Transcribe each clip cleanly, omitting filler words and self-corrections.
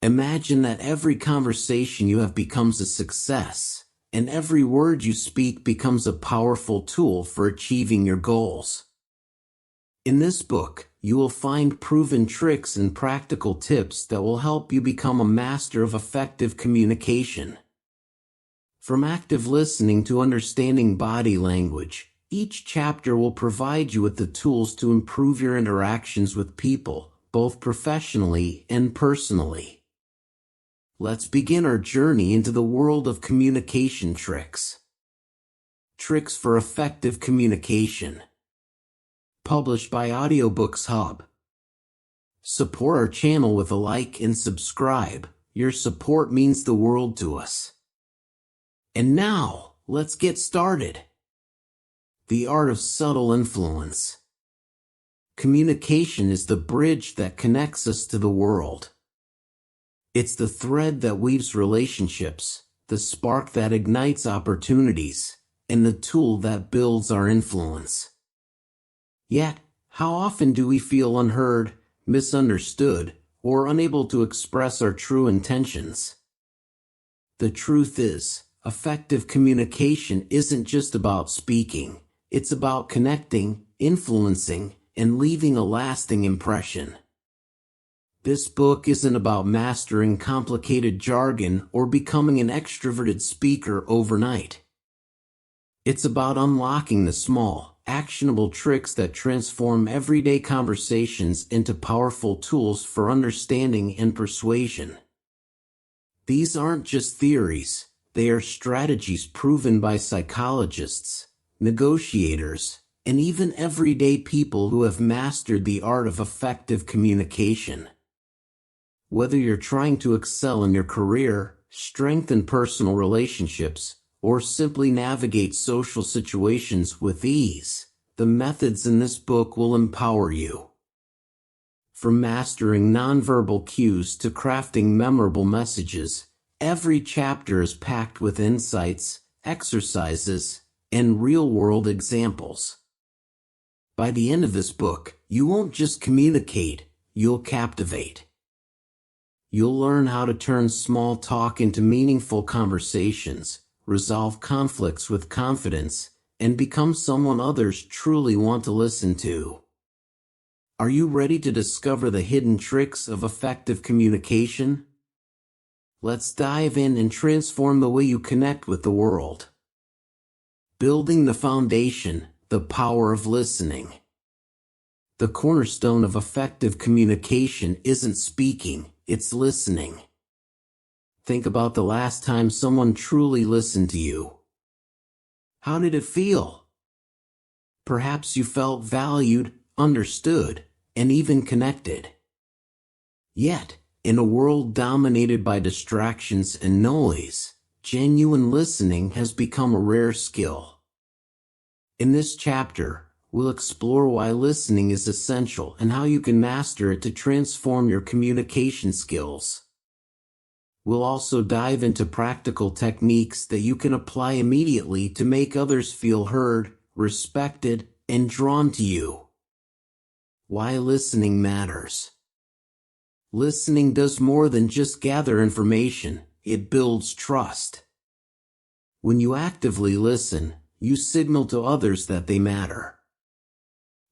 Imagine that every conversation you have becomes a success, and every word you speak becomes a powerful tool for achieving your goals. In this book, you will find proven tricks and practical tips that will help you become a master of effective communication. From active listening to understanding body language, each chapter will provide you with the tools to improve your interactions with people, both professionally and personally. Let's begin our journey into the world of communication tricks. Tricks for Effective Communication. Published by Audiobooks HUB. Support our channel with a like and subscribe. Your support means the world to us. And now, let's get started. The art of subtle influence. Communication is the bridge that connects us to the world. It's the thread that weaves relationships, the spark that ignites opportunities, and the tool that builds our influence. Yet, how often do we feel unheard, misunderstood, or unable to express our true intentions? The truth is, effective communication isn't just about speaking. It's about connecting, influencing, and leaving a lasting impression. This book isn't about mastering complicated jargon or becoming an extroverted speaker overnight. It's about unlocking the small, actionable tricks that transform everyday conversations into powerful tools for understanding and persuasion. These aren't just theories, they are strategies proven by psychologists, negotiators, and even everyday people who have mastered the art of effective communication. Whether you're trying to excel in your career, strengthen personal relationships, or simply navigate social situations with ease, the methods in this book will empower you. From mastering nonverbal cues to crafting memorable messages, every chapter is packed with insights, exercises, and real-world examples. By the end of this book, you won't just communicate, you'll captivate. You'll learn how to turn small talk into meaningful conversations, resolve conflicts with confidence, and become someone others truly want to listen to. Are you ready to discover the hidden tricks of effective communication? Let's dive in and transform the way you connect with the world. Building the foundation, the power of listening. The cornerstone of effective communication isn't speaking, it's listening. Think about the last time someone truly listened to you. How did it feel? Perhaps you felt valued, understood, and even connected. Yet, in a world dominated by distractions and noise, genuine listening has become a rare skill. In this chapter, we'll explore why listening is essential and how you can master it to transform your communication skills. We'll also dive into practical techniques that you can apply immediately to make others feel heard, respected, and drawn to you. Why listening matters. Listening does more than just gather information, it builds trust. When you actively listen, you signal to others that they matter.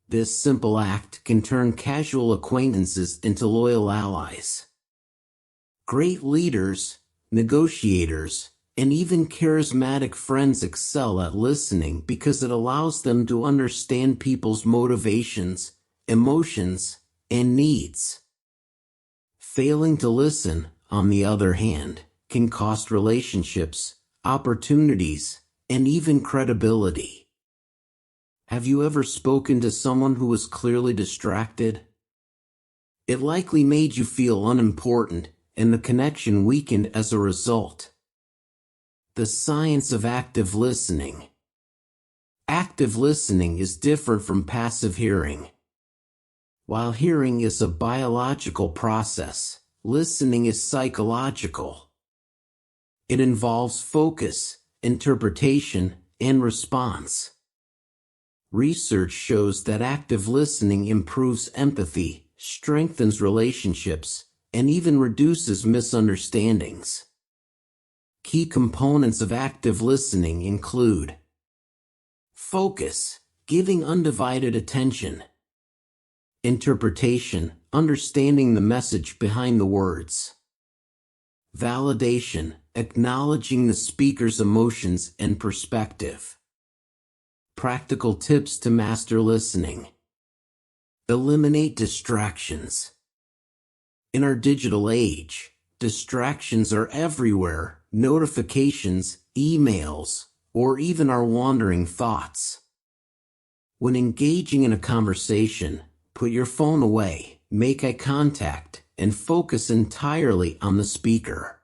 This simple act can turn casual acquaintances into loyal allies. Great leaders, negotiators, and even charismatic friends excel at listening because it allows them to understand people's motivations, emotions, and needs. Failing to listen, on the other hand, can cost relationships, opportunities, and even credibility. Have you ever spoken to someone who was clearly distracted? It likely made you feel unimportant, and the connection weakened as a result. The science of active listening. Active listening is different from passive hearing. While hearing is a biological process, listening is psychological. It involves focus, interpretation, and response. Research shows that active listening improves empathy, strengthens relationships, and even reduces misunderstandings. Key components of active listening include focus, giving undivided attention. Interpretation, understanding the message behind the words. Validation, acknowledging the speaker's emotions and perspective. Practical tips to master listening. Eliminate distractions. In our digital age, distractions are everywhere: notifications, emails, or even our wandering thoughts. When engaging in a conversation, put your phone away, make eye contact, and focus entirely on the speaker.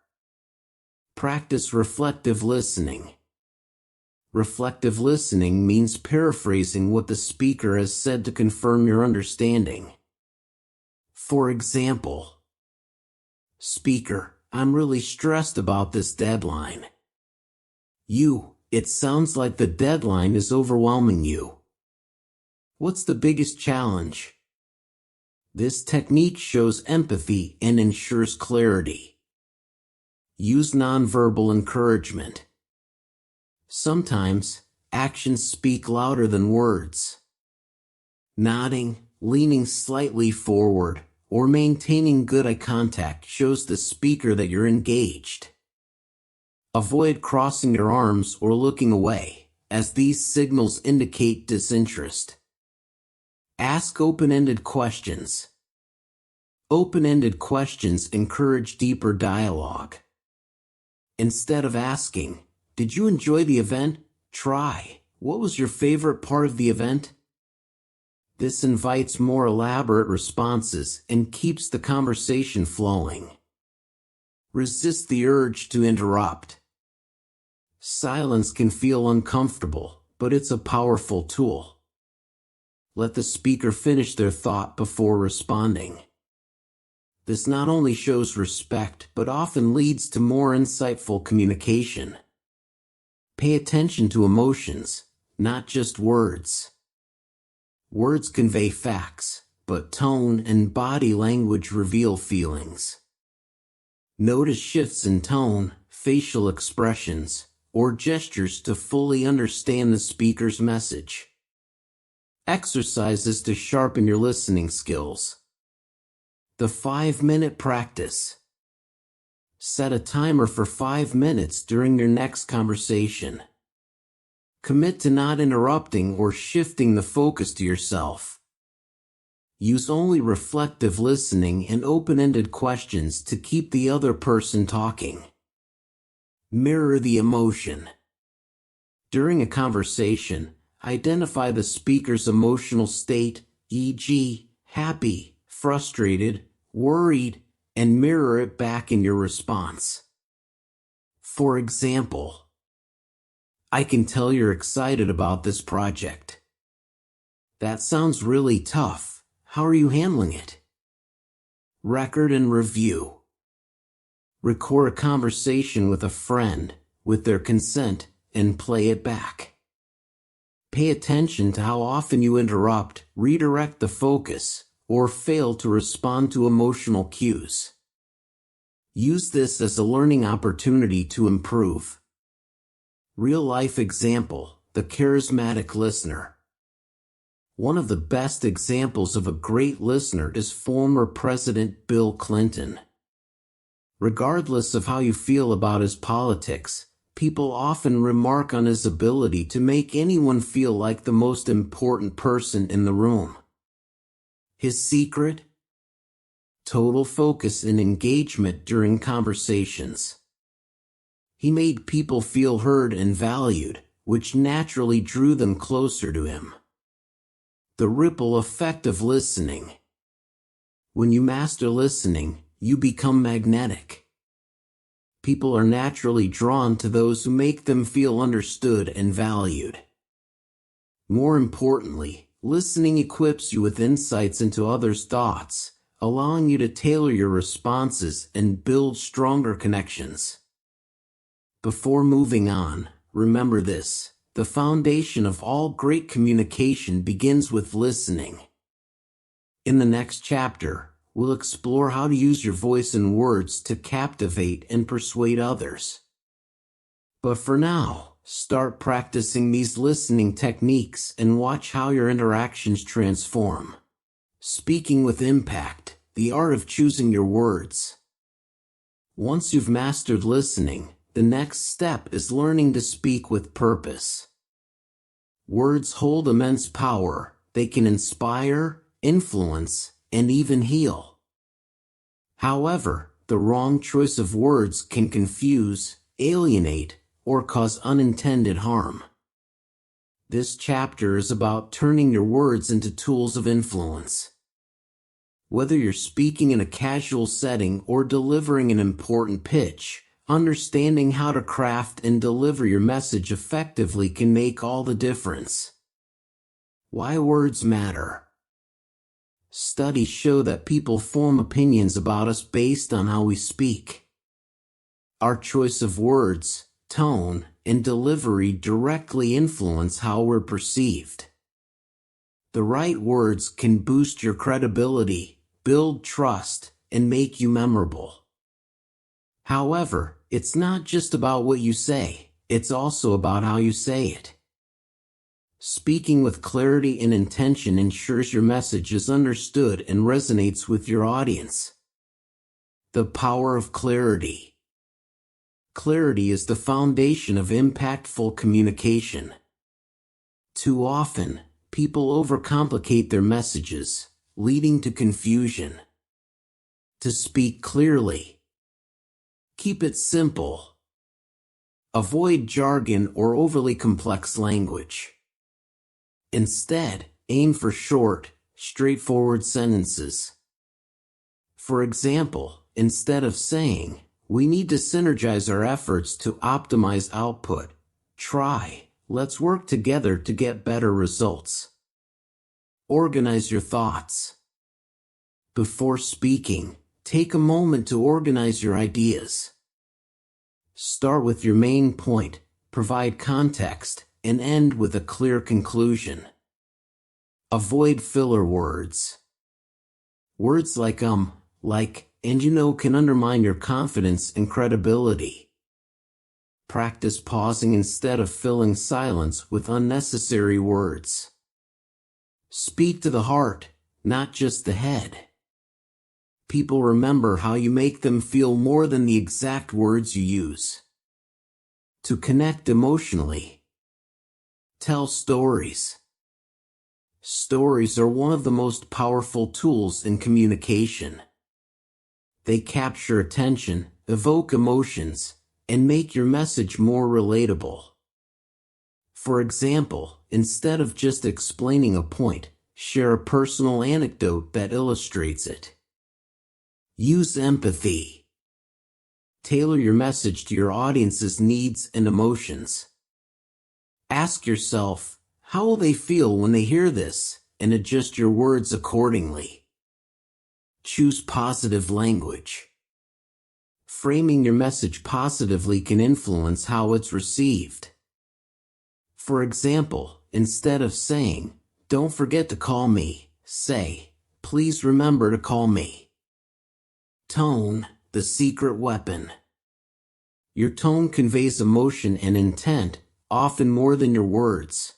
Practice reflective listening. Reflective listening means paraphrasing what the speaker has said to confirm your understanding. For example, speaker, I'm really stressed about this deadline. You, it sounds like the deadline is overwhelming you. What's the biggest challenge? This technique shows empathy and ensures clarity. Use nonverbal encouragement. Sometimes, actions speak louder than words. Nodding, leaning slightly forward, or maintaining good eye contact shows the speaker that you're engaged. Avoid crossing your arms or looking away, as these signals indicate disinterest. Ask open-ended questions. Open-ended questions encourage deeper dialogue. Instead of asking, "Did you enjoy the event?" try, "What was your favorite part of the event?" This invites more elaborate responses and keeps the conversation flowing. Resist the urge to interrupt. Silence can feel uncomfortable, but it's a powerful tool. Let the speaker finish their thought before responding. This not only shows respect, but often leads to more insightful communication. Pay attention to emotions, not just words. Words convey facts, but tone and body language reveal feelings. Notice shifts in tone, facial expressions, or gestures to fully understand the speaker's message. Exercises to sharpen your listening skills. The 5-minute practice. Set a timer for 5 minutes during your next conversation. Commit to not interrupting or shifting the focus to yourself. Use only reflective listening and open-ended questions to keep the other person talking. Mirror the emotion. During a conversation, identify the speaker's emotional state, e.g., happy, frustrated, worried, and mirror it back in your response. For example, "I can tell you're excited about this project." "That sounds really tough. How are you handling it?" Record and review. Record a conversation with a friend, with their consent, and play it back. Pay attention to how often you interrupt, redirect the focus, or fail to respond to emotional cues. Use this as a learning opportunity to improve. Real-life example, the charismatic listener. One of the best examples of a great listener is former President Bill Clinton. Regardless of how you feel about his politics, people often remark on his ability to make anyone feel like the most important person in the room. His secret? Total focus and engagement during conversations. He made people feel heard and valued, which naturally drew them closer to him. The ripple effect of listening. When you master listening, you become magnetic. People are naturally drawn to those who make them feel understood and valued. More importantly, listening equips you with insights into others' thoughts, allowing you to tailor your responses and build stronger connections. Before moving on, remember this: the foundation of all great communication begins with listening. In the next chapter, we'll explore how to use your voice and words to captivate and persuade others. But for now, start practicing these listening techniques and watch how your interactions transform. Speaking with impact, the art of choosing your words. Once you've mastered listening, the next step is learning to speak with purpose. Words hold immense power. They can inspire, influence, and even heal. However, the wrong choice of words can confuse, alienate, or cause unintended harm. This chapter is about turning your words into tools of influence. Whether you're speaking in a casual setting or delivering an important pitch, understanding how to craft and deliver your message effectively can make all the difference. Why words matter. Studies show that people form opinions about us based on how we speak. Our choice of words, tone, and delivery directly influence how we're perceived. The right words can boost your credibility, build trust, and make you memorable. However, it's not just about what you say, it's also about how you say it. Speaking with clarity and intention ensures your message is understood and resonates with your audience. The power of clarity. Clarity is the foundation of impactful communication. Too often, people overcomplicate their messages, leading to confusion. To speak clearly. Keep it simple. Avoid jargon or overly complex language. Instead, aim for short, straightforward sentences. For example, instead of saying, "We need to synergize our efforts to optimize output," try, "Let's work together to get better results." Organize your thoughts. Before speaking, take a moment to organize your ideas. Start with your main point, provide context, and end with a clear conclusion. Avoid filler words. Words like like, and can undermine your confidence and credibility. Practice pausing instead of filling silence with unnecessary words. Speak to the heart, not just the head. People remember how you make them feel more than the exact words you use. To connect emotionally. Tell stories. Stories are one of the most powerful tools in communication. They capture attention, evoke emotions, and make your message more relatable. For example, instead of just explaining a point, share a personal anecdote that illustrates it. Use empathy. Tailor your message to your audience's needs and emotions. Ask yourself, how will they feel when they hear this, and adjust your words accordingly. Choose positive language. Framing your message positively can influence how it's received. For example, instead of saying, "Don't forget to call me," say, "Please remember to call me." Tone, the secret weapon. Your tone conveys emotion and intent, often more than your words.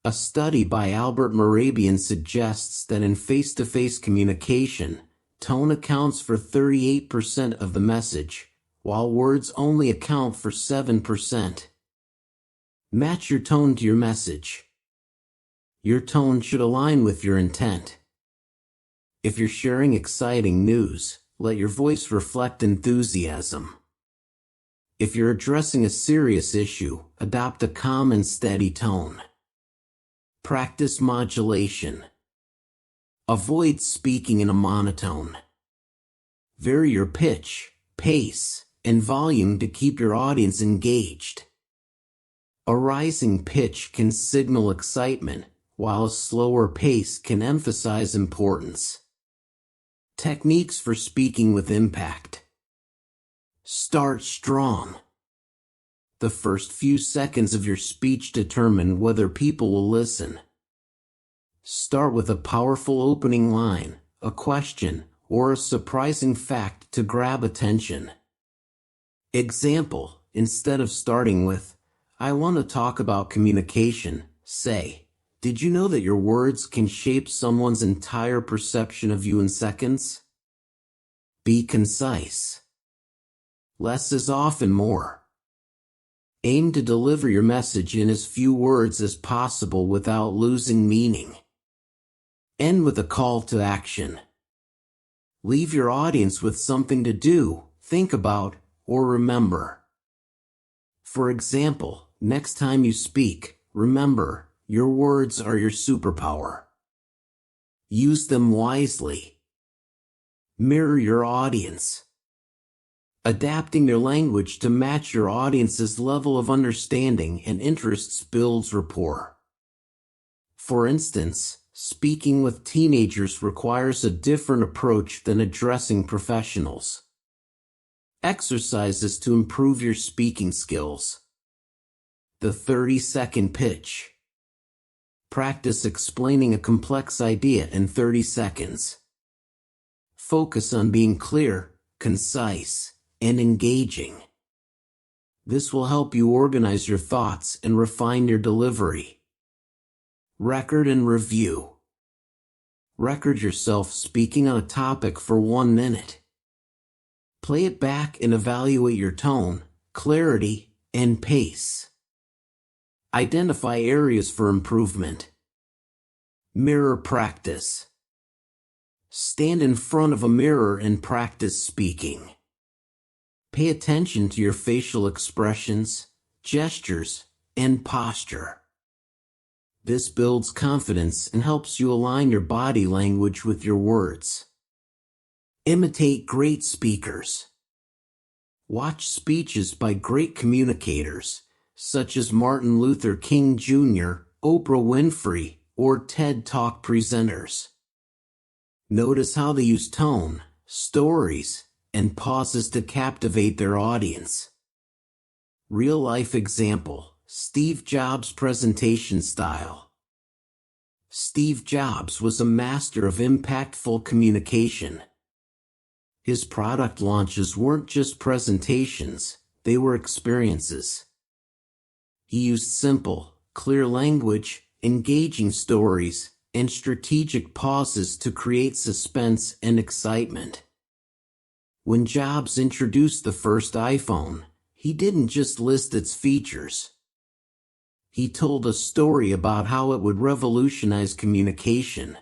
A study by Albert Mehrabian suggests that in face-to-face communication, tone accounts for 38% of the message, while words only account for 7%. Match your tone to your message. Your tone should align with your intent. If you're sharing exciting news, let your voice reflect enthusiasm. If you're addressing a serious issue, adopt a calm and steady tone. Practice modulation. Avoid speaking in a monotone. Vary your pitch, pace, and volume to keep your audience engaged. A rising pitch can signal excitement, while a slower pace can emphasize importance. Techniques for speaking with impact. Start strong. The first few seconds of your speech determine whether people will listen. Start with a powerful opening line, a question, or a surprising fact to grab attention. Example, instead of starting with, "I want to talk about communication," say, "Did you know that your words can shape someone's entire perception of you in seconds?" Be concise. Less is often more. Aim to deliver your message in as few words as possible without losing meaning. End with a call to action. Leave your audience with something to do, think about, or remember. For example, next time you speak, remember, your words are your superpower. Use them wisely. Mirror your audience. Adapting their language to match your audience's level of understanding and interests builds rapport. For instance, speaking with teenagers requires a different approach than addressing professionals. Exercises to improve your speaking skills. The 30-second pitch. Practice explaining a complex idea in 30 seconds. Focus on being clear, concise, and engaging. This will help you organize your thoughts and refine your delivery. Record and review. Record yourself speaking on a topic for 1 minute. Play it back and evaluate your tone, clarity, and pace. Identify areas for improvement. Mirror practice. Stand in front of a mirror and practice speaking. Pay attention to your facial expressions, gestures, and posture. This builds confidence and helps you align your body language with your words. Imitate great speakers. Watch speeches by great communicators, such as Martin Luther King Jr., Oprah Winfrey, or TED Talk presenters. Notice how they use tone, stories, and pauses to captivate their audience. Real-life example, Steve Jobs' presentation style. Steve Jobs was a master of impactful communication. His product launches weren't just presentations, they were experiences. He used simple, clear language, engaging stories, and strategic pauses to create suspense and excitement. When Jobs introduced the first iPhone, he didn't just list its features. He told a story about how it would revolutionize communication.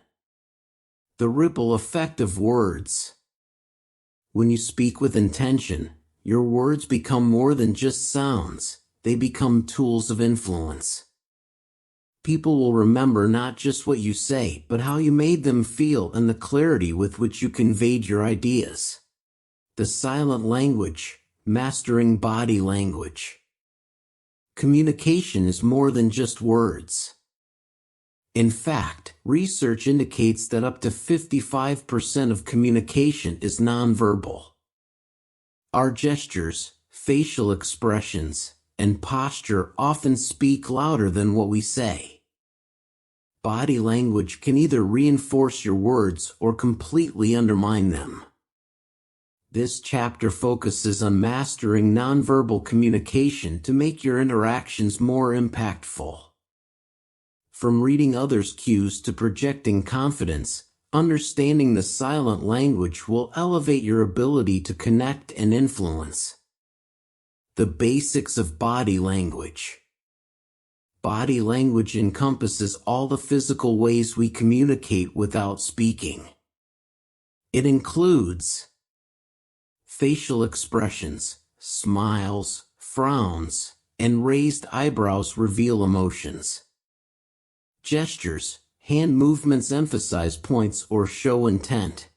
The ripple effect of words. When you speak with intention, your words become more than just sounds, they become tools of influence. People will remember not just what you say, but how you made them feel and the clarity with which you conveyed your ideas. The silent language, mastering body language. Communication is more than just words. In fact, research indicates that up to 55% of communication is nonverbal. Our gestures, facial expressions, and posture often speak louder than what we say. Body language can either reinforce your words or completely undermine them. This chapter focuses on mastering nonverbal communication to make your interactions more impactful. From reading others' cues to projecting confidence, understanding the silent language will elevate your ability to connect and influence. The basics of body language. Body language encompasses all the physical ways we communicate without speaking. It includes facial expressions, smiles, frowns, and raised eyebrows reveal emotions. Gestures, hand movements emphasize points or show intent.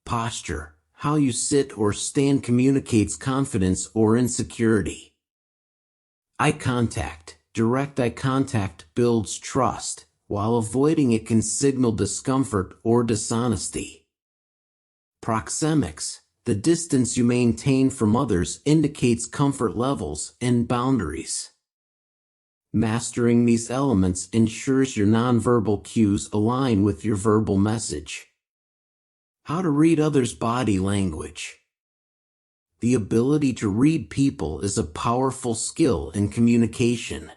Posture, how you sit or stand communicates confidence or insecurity. Eye contact, direct eye contact builds trust, while avoiding it can signal discomfort or dishonesty. Proxemics, the distance you maintain from others indicates comfort levels and boundaries. Mastering these elements ensures your nonverbal cues align with your verbal message. How to read others' body language. The ability to read people is a powerful skill in communication.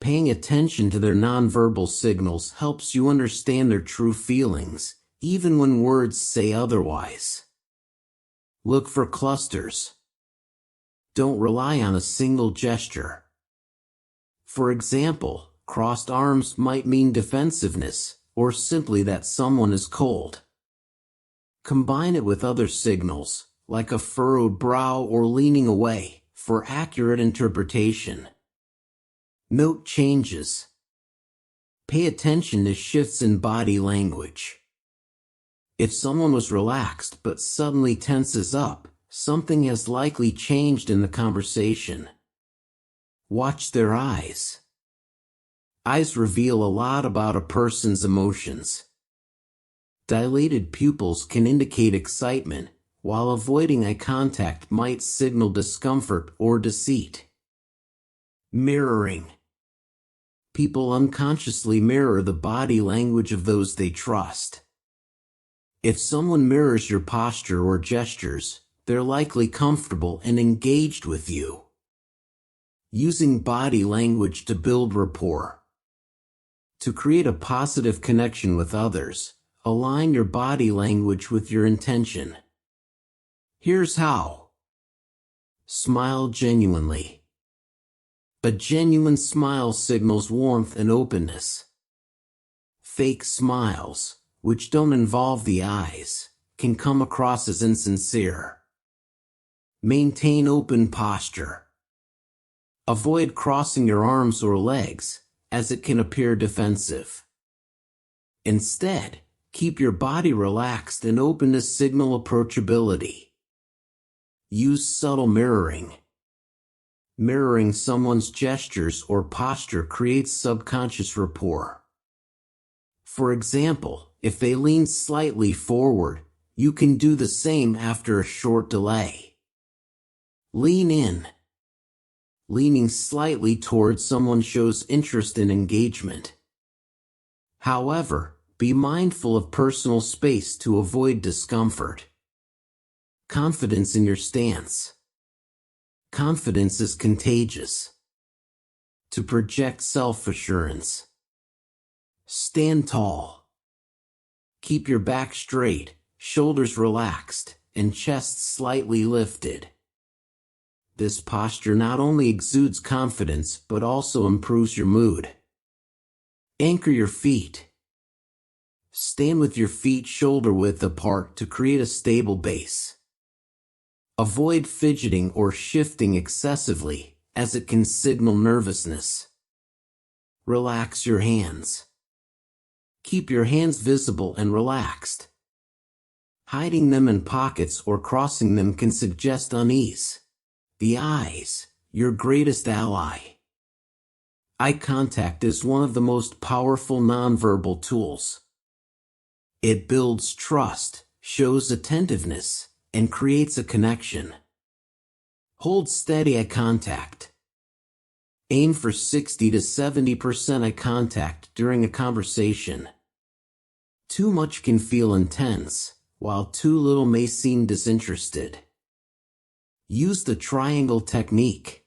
Paying attention to their nonverbal signals helps you understand their true feelings, even when words say otherwise. Look for clusters. Don't rely on a single gesture. For example, crossed arms might mean defensiveness, or simply that someone is cold. Combine it with other signals, like a furrowed brow or leaning away, for accurate interpretation. Note changes. Pay attention to shifts in body language. If someone was relaxed but suddenly tenses up, something has likely changed in the conversation. Watch their eyes. Eyes reveal a lot about a person's emotions. Dilated pupils can indicate excitement, while avoiding eye contact might signal discomfort or deceit. Mirroring. People unconsciously mirror the body language of those they trust. If someone mirrors your posture or gestures, they're likely comfortable and engaged with you. Using body language to build rapport. To create a positive connection with others, align your body language with your intention. Here's how. Smile genuinely. A genuine smile signals warmth and openness. Fake smiles, which don't involve the eyes, can come across as insincere. Maintain open posture. Avoid crossing your arms or legs, as it can appear defensive. Instead, keep your body relaxed and open to signal approachability. Use subtle mirroring. Mirroring someone's gestures or posture creates subconscious rapport. For example, if they lean slightly forward, you can do the same after a short delay. Lean in. Leaning slightly towards someone shows interest and engagement. However, be mindful of personal space to avoid discomfort. Confidence in your stance. Confidence is contagious. To project self-assurance. Stand tall. Keep your back straight, shoulders relaxed, and chest slightly lifted. This posture not only exudes confidence but also improves your mood. Anchor your feet. Stand with your feet shoulder-width apart to create a stable base. Avoid fidgeting or shifting excessively, as it can signal nervousness. Relax your hands. Keep your hands visible and relaxed. Hiding them in pockets or crossing them can suggest unease. The eyes, your greatest ally. Eye contact is one of the most powerful nonverbal tools. It builds trust, shows attentiveness, and creates a connection. Hold steady eye contact. Aim for 60 to 70% eye contact during a conversation. Too much can feel intense, while too little may seem disinterested. Use the triangle technique.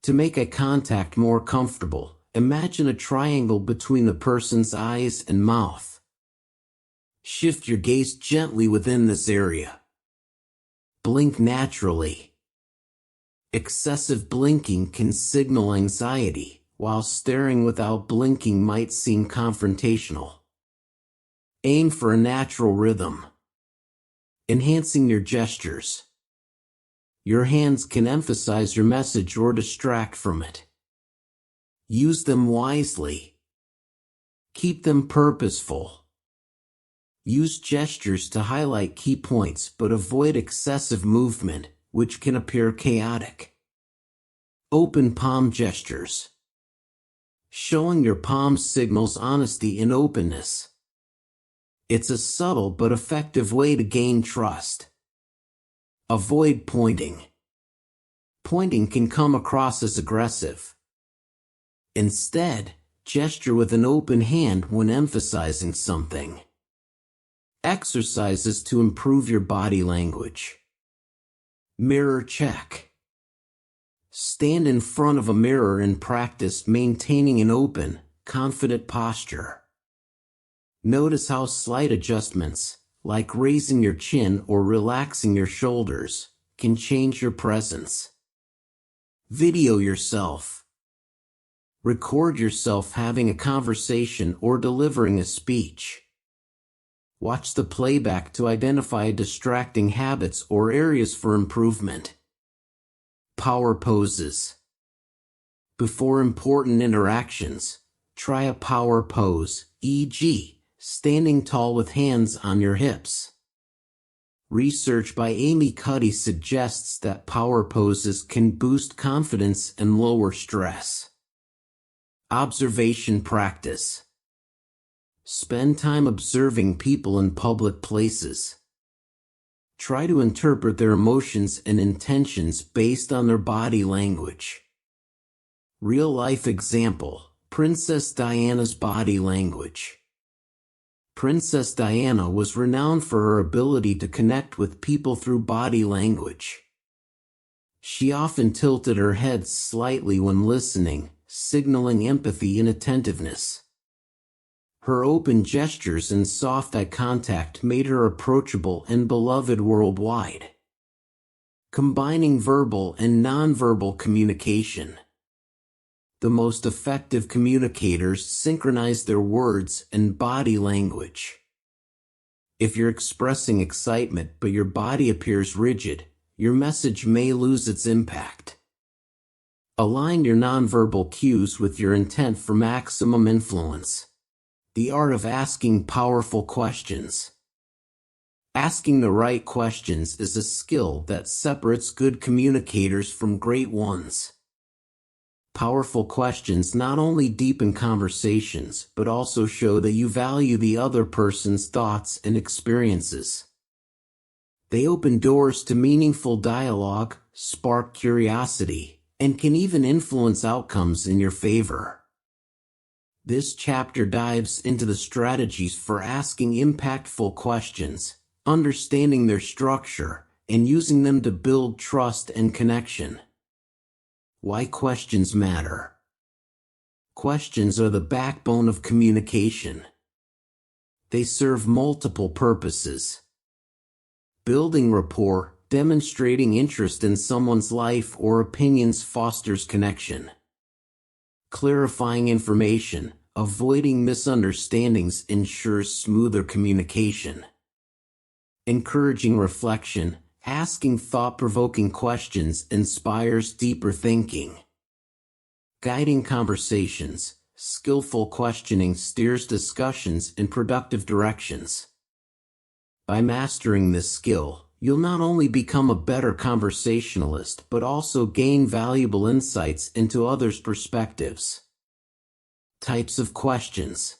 To make eye contact more comfortable, imagine a triangle between the person's eyes and mouth. Shift your gaze gently within this area. Blink naturally. Excessive blinking can signal anxiety, while staring without blinking might seem confrontational. Aim for a natural rhythm. Enhancing your gestures. Your hands can emphasize your message or distract from it. Use them wisely. Keep them purposeful. Use gestures to highlight key points but avoid excessive movement, which can appear chaotic. Open palm gestures. Showing your palms signals honesty and openness. It's a subtle but effective way to gain trust. Avoid pointing. Pointing can come across as aggressive. Instead, gesture with an open hand when emphasizing something. Exercises to improve your body language. Mirror check. Stand in front of a mirror and practice maintaining an open, confident posture. Notice how slight adjustments, like raising your chin or relaxing your shoulders, can change your presence. Video yourself. Record yourself having a conversation or delivering a speech. Watch the playback to identify distracting habits or areas for improvement. Power poses. Before important interactions, try a power pose, e.g., standing tall with hands on your hips. Research by Amy Cuddy suggests that power poses can boost confidence and lower stress. Observation practice. Spend time observing people in public places. Try to interpret their emotions and intentions based on their body language. Real-life example, Princess Diana's body language. Princess Diana was renowned for her ability to connect with people through body language. She often tilted her head slightly when listening, signaling empathy and attentiveness. Her open gestures and soft eye contact made her approachable and beloved worldwide. Combining verbal and nonverbal communication. The most effective communicators synchronize their words and body language. If you're expressing excitement but your body appears rigid, your message may lose its impact. Align your nonverbal cues with your intent for maximum influence. The art of asking powerful questions. Asking the right questions is a skill that separates good communicators from great ones. Powerful questions not only deepen conversations but also show that you value the other person's thoughts and experiences. They open doors to meaningful dialogue, spark curiosity, and can even influence outcomes in your favor. This chapter dives into the strategies for asking impactful questions, understanding their structure, and using them to build trust and connection. Why questions matter. Questions are the backbone of communication. They serve multiple purposes. Building rapport, demonstrating interest in someone's life or opinions fosters connection. Clarifying information, avoiding misunderstandings ensures smoother communication. Encouraging reflection, asking thought-provoking questions inspires deeper thinking. Guiding conversations, skillful questioning steers discussions in productive directions. By mastering this skill, you'll not only become a better conversationalist but also gain valuable insights into others' perspectives. Types of questions.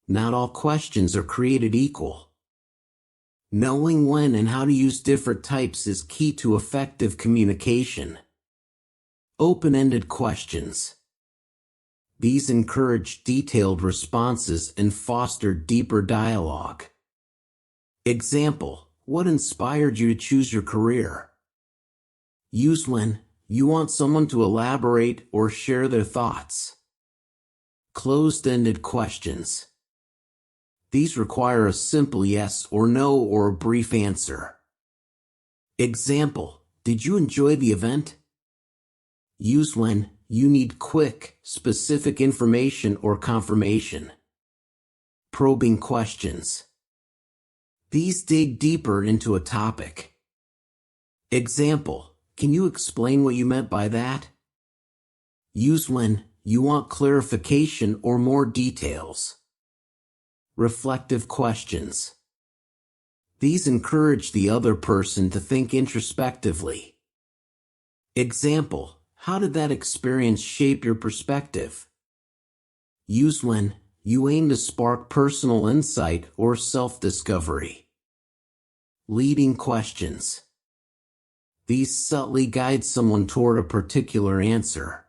Not all questions are created equal. Knowing when and how to use different types is key to effective communication. Open-ended questions. These encourage detailed responses and foster deeper dialogue. Example, what inspired you to choose your career? Use when you want someone to elaborate or share their thoughts. Closed-ended questions. These require a simple yes or no or a brief answer. Example, did you enjoy the event? Use when you need quick, specific information or confirmation. Probing questions. These dig deeper into a topic. Example, can you explain what you meant by that? Use when you want clarification or more details. Reflective questions. These encourage the other person to think introspectively. Example, how did that experience shape your perspective? Use when you aim to spark personal insight or self-discovery. Leading questions. These subtly guide someone toward a particular answer.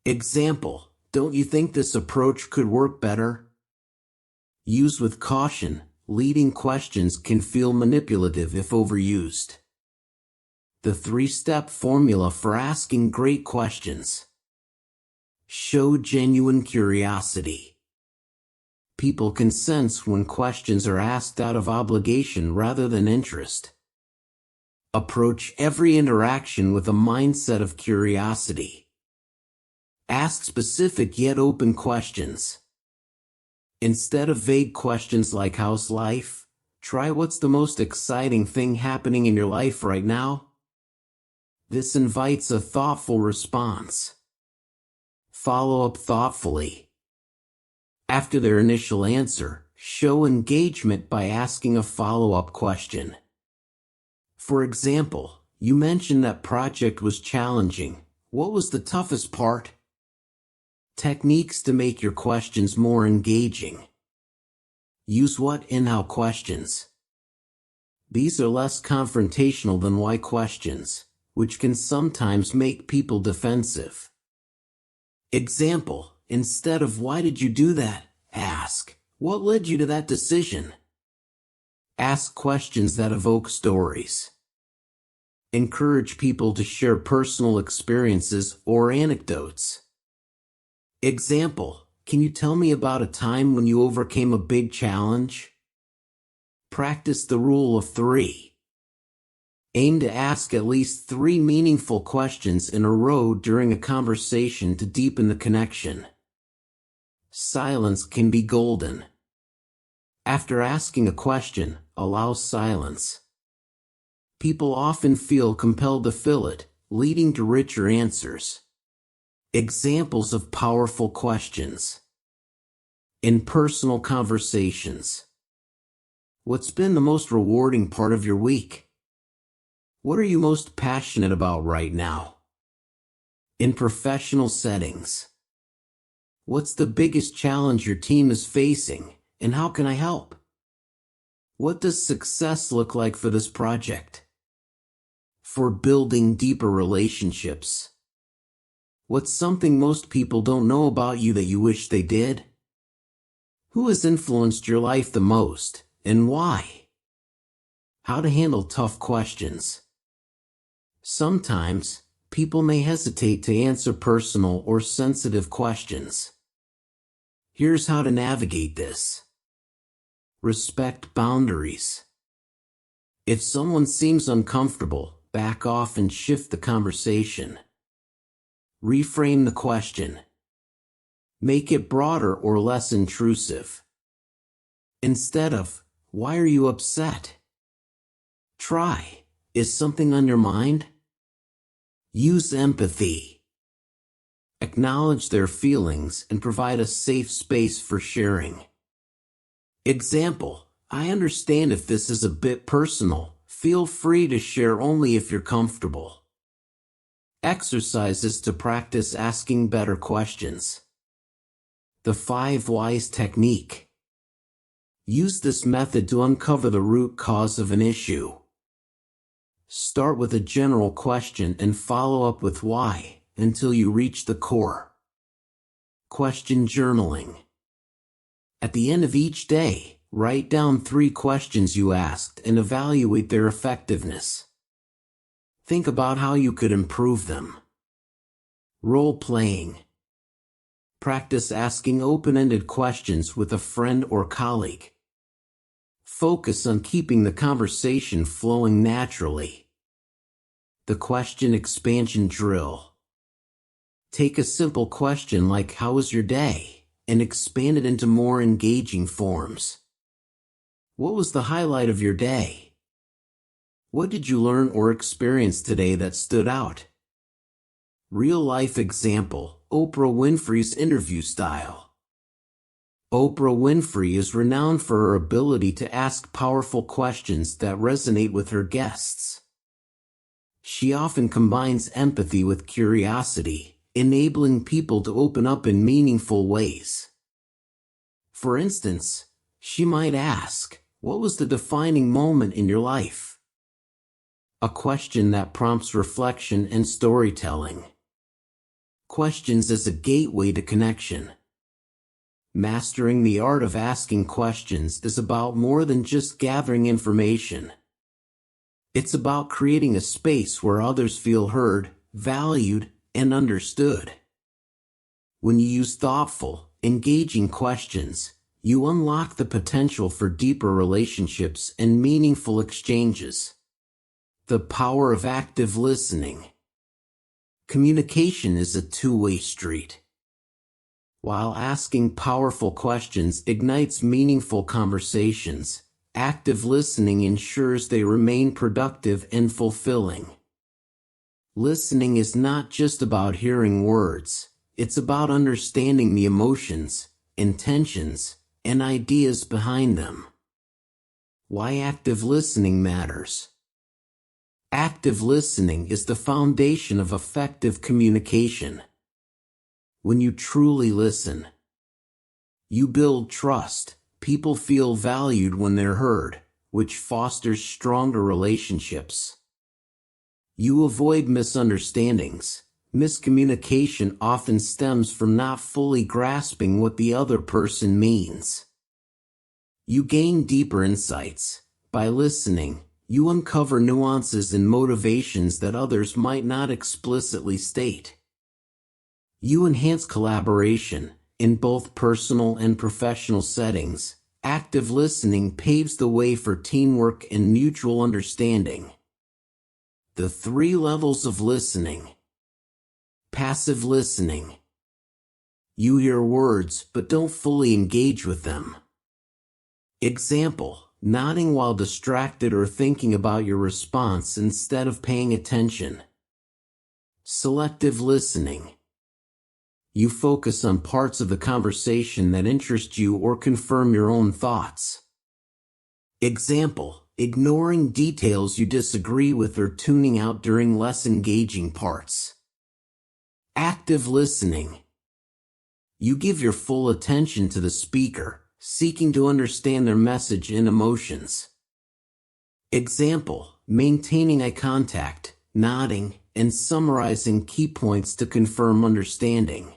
Example, don't you think this approach could work better? Use with caution, leading questions can feel manipulative if overused. The 3-step formula for asking great questions. Show genuine curiosity. People can sense when questions are asked out of obligation rather than interest. Approach every interaction with a mindset of curiosity. Ask specific yet open questions. Instead of vague questions like how's life, try what's the most exciting thing happening in your life right now? This invites a thoughtful response. Follow up thoughtfully. After their initial answer, show engagement by asking a follow-up question. For example, you mentioned that project was challenging. What was the toughest part? Techniques to make your questions more engaging. Use what and how questions. These are less confrontational than why questions, which can sometimes make people defensive. Example, instead of why did you do that, ask, what led you to that decision? Ask questions that evoke stories. Encourage people to share personal experiences or anecdotes. Example, can you tell me about a time when you overcame a big challenge? Practice the rule of 3. Aim to ask at least 3 meaningful questions in a row during a conversation to deepen the connection. Silence can be golden. After asking a question, allow silence. People often feel compelled to fill it, leading to richer answers. Examples of powerful questions. In personal conversations. What's been the most rewarding part of your week? What are you most passionate about right now? In professional settings. What's the biggest challenge your team is facing, and how can I help? What does success look like for this project? For building deeper relationships. What's something most people don't know about you that you wish they did? Who has influenced your life the most, and why? How to handle tough questions. Sometimes, people may hesitate to answer personal or sensitive questions. Here's how to navigate this. Respect boundaries. If someone seems uncomfortable, back off and shift the conversation. Reframe the question. Make it broader or less intrusive. Instead of, why are you upset? Try, is something on your mind? Use empathy. Acknowledge their feelings and provide a safe space for sharing. Example, I understand if this is a bit personal, feel free to share only if you're comfortable. Exercises to practice asking better questions. The 5 Whys technique. Use this method to uncover the root cause of an issue. Start with a general question and follow up with why, until you reach the core. Question journaling. At the end of each day, write down 3 questions you asked and evaluate their effectiveness. Think about how you could improve them. Role-playing. Practice asking open-ended questions with a friend or colleague. Focus on keeping the conversation flowing naturally. The question expansion drill. Take a simple question like how was your day, and expand it into more engaging forms. What was the highlight of your day? What did you learn or experience today that stood out? Real-life example, Oprah Winfrey's interview style. Oprah Winfrey is renowned for her ability to ask powerful questions that resonate with her guests. She often combines empathy with curiosity, enabling people to open up in meaningful ways. For instance, she might ask, what was the defining moment in your life? A question that prompts reflection and storytelling. Questions as a gateway to connection. Mastering the art of asking questions is about more than just gathering information. It's about creating a space where others feel heard, valued, and understood. When you use thoughtful, engaging questions, you unlock the potential for deeper relationships and meaningful exchanges. The power of active listening. Communication is a two-way street. While asking powerful questions ignites meaningful conversations, active listening ensures they remain productive and fulfilling. Listening is not just about hearing words, it's about understanding the emotions, intentions, and ideas behind them. Why active listening matters. Active listening is the foundation of effective communication. When you truly listen, you build trust. People feel valued when they're heard, which fosters stronger relationships. You avoid misunderstandings. Miscommunication often stems from not fully grasping what the other person means. You gain deeper insights. By listening, you uncover nuances and motivations that others might not explicitly state. You enhance collaboration. In both personal and professional settings, active listening paves the way for teamwork and mutual understanding. The 3 levels of listening. Passive listening. You hear words but don't fully engage with them. Example, nodding while distracted or thinking about your response instead of paying attention. Selective listening. You focus on parts of the conversation that interest you or confirm your own thoughts. Example, ignoring details you disagree with or tuning out during less engaging parts. Active listening. You give your full attention to the speaker, seeking to understand their message and emotions. Example, maintaining eye contact, nodding, and summarizing key points to confirm understanding.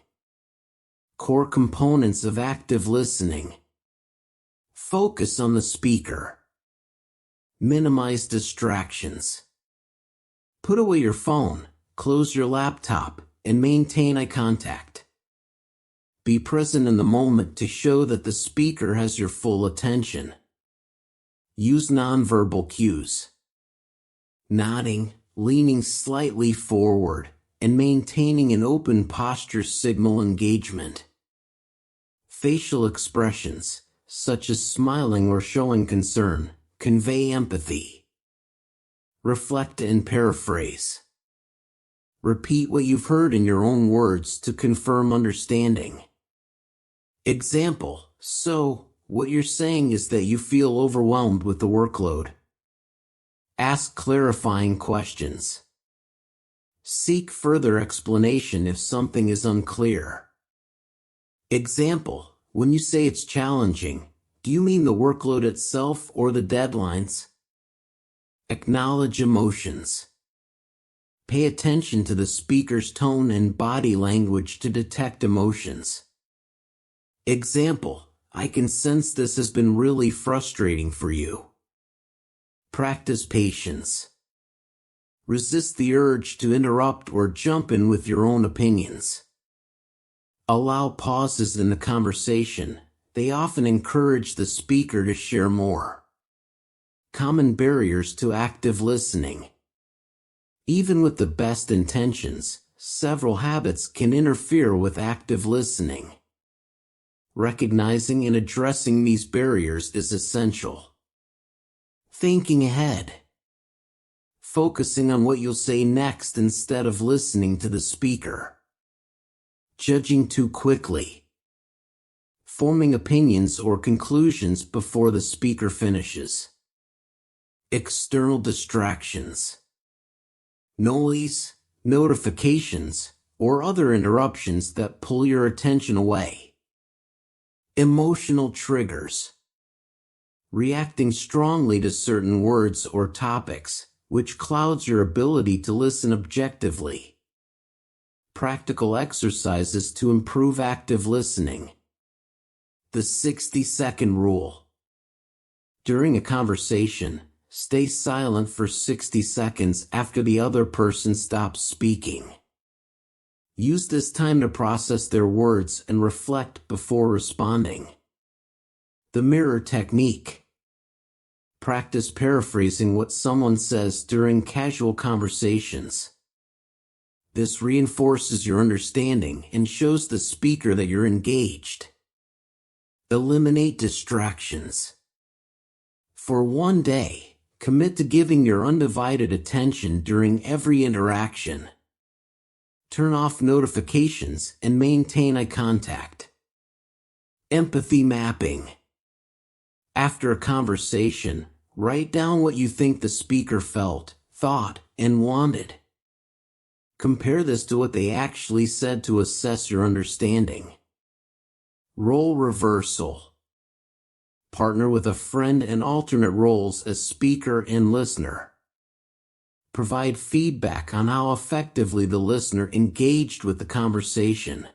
Core components of active listening. Focus on the speaker. Minimize distractions. Put away your phone, close your laptop, and maintain eye contact. Be present in the moment to show that the speaker has your full attention. Use nonverbal cues. Nodding, leaning slightly forward, and maintaining an open posture signal engagement. Facial expressions, such as smiling or showing concern, convey empathy. Reflect and paraphrase. Repeat what you've heard in your own words to confirm understanding. Example, so, what you're saying is that you feel overwhelmed with the workload. Ask clarifying questions. Seek further explanation if something is unclear. Example, when you say it's challenging, do you mean the workload itself or the deadlines? Acknowledge emotions. Pay attention to the speaker's tone and body language to detect emotions. Example, I can sense this has been really frustrating for you. Practice patience. Resist the urge to interrupt or jump in with your own opinions. Allow pauses in the conversation. They often encourage the speaker to share more. Common barriers to active listening. Even with the best intentions, several habits can interfere with active listening. Recognizing and addressing these barriers is essential. Thinking ahead. Focusing on what you'll say next instead of listening to the speaker. Judging too quickly. Forming opinions or conclusions before the speaker finishes. External distractions. Noise, notifications, or other interruptions that pull your attention away. Emotional triggers. Reacting strongly to certain words or topics, which clouds your ability to listen objectively. Practical exercises to improve active listening. The 60-second rule. During a conversation, stay silent for 60 seconds after the other person stops speaking. Use this time to process their words and reflect before responding. The mirror technique. Practice paraphrasing what someone says during casual conversations. This reinforces your understanding and shows the speaker that you're engaged. Eliminate distractions. For one day, commit to giving your undivided attention during every interaction. Turn off notifications and maintain eye contact. Empathy mapping. After a conversation, write down what you think the speaker felt, thought, and wanted. Compare this to what they actually said to assess your understanding. Role reversal. Partner with a friend and alternate roles as speaker and listener. Provide feedback on how effectively the listener engaged with the conversation.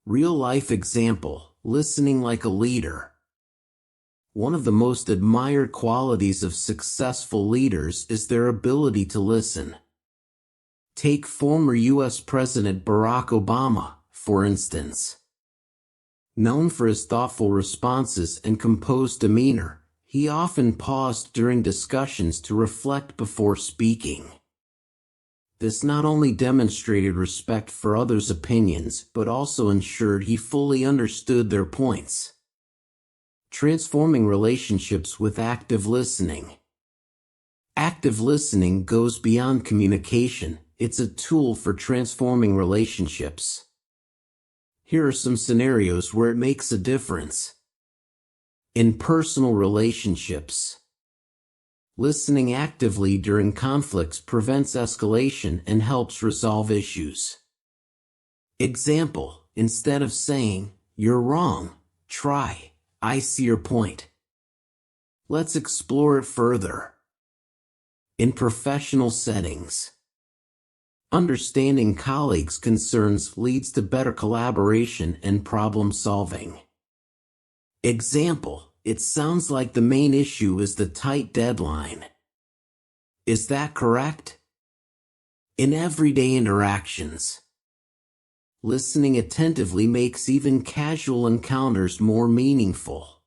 Real-life example, listening like a leader. One of the most admired qualities of successful leaders is their ability to listen. Take former U.S. President Barack Obama, for instance. Known for his thoughtful responses and composed demeanor, he often paused during discussions to reflect before speaking. This not only demonstrated respect for others' opinions but also ensured he fully understood their points. Transforming relationships with active listening. Active listening goes beyond communication, it's a tool for transforming relationships. Here are some scenarios where it makes a difference. In personal relationships. Listening actively during conflicts prevents escalation and helps resolve issues. Example, instead of saying, "You're wrong," try, "I see your point." Let's explore it further. In professional settings. Understanding colleagues' concerns leads to better collaboration and problem solving. Example, it sounds like the main issue is the tight deadline. Is that correct? In everyday interactions. Listening attentively makes even casual encounters more meaningful.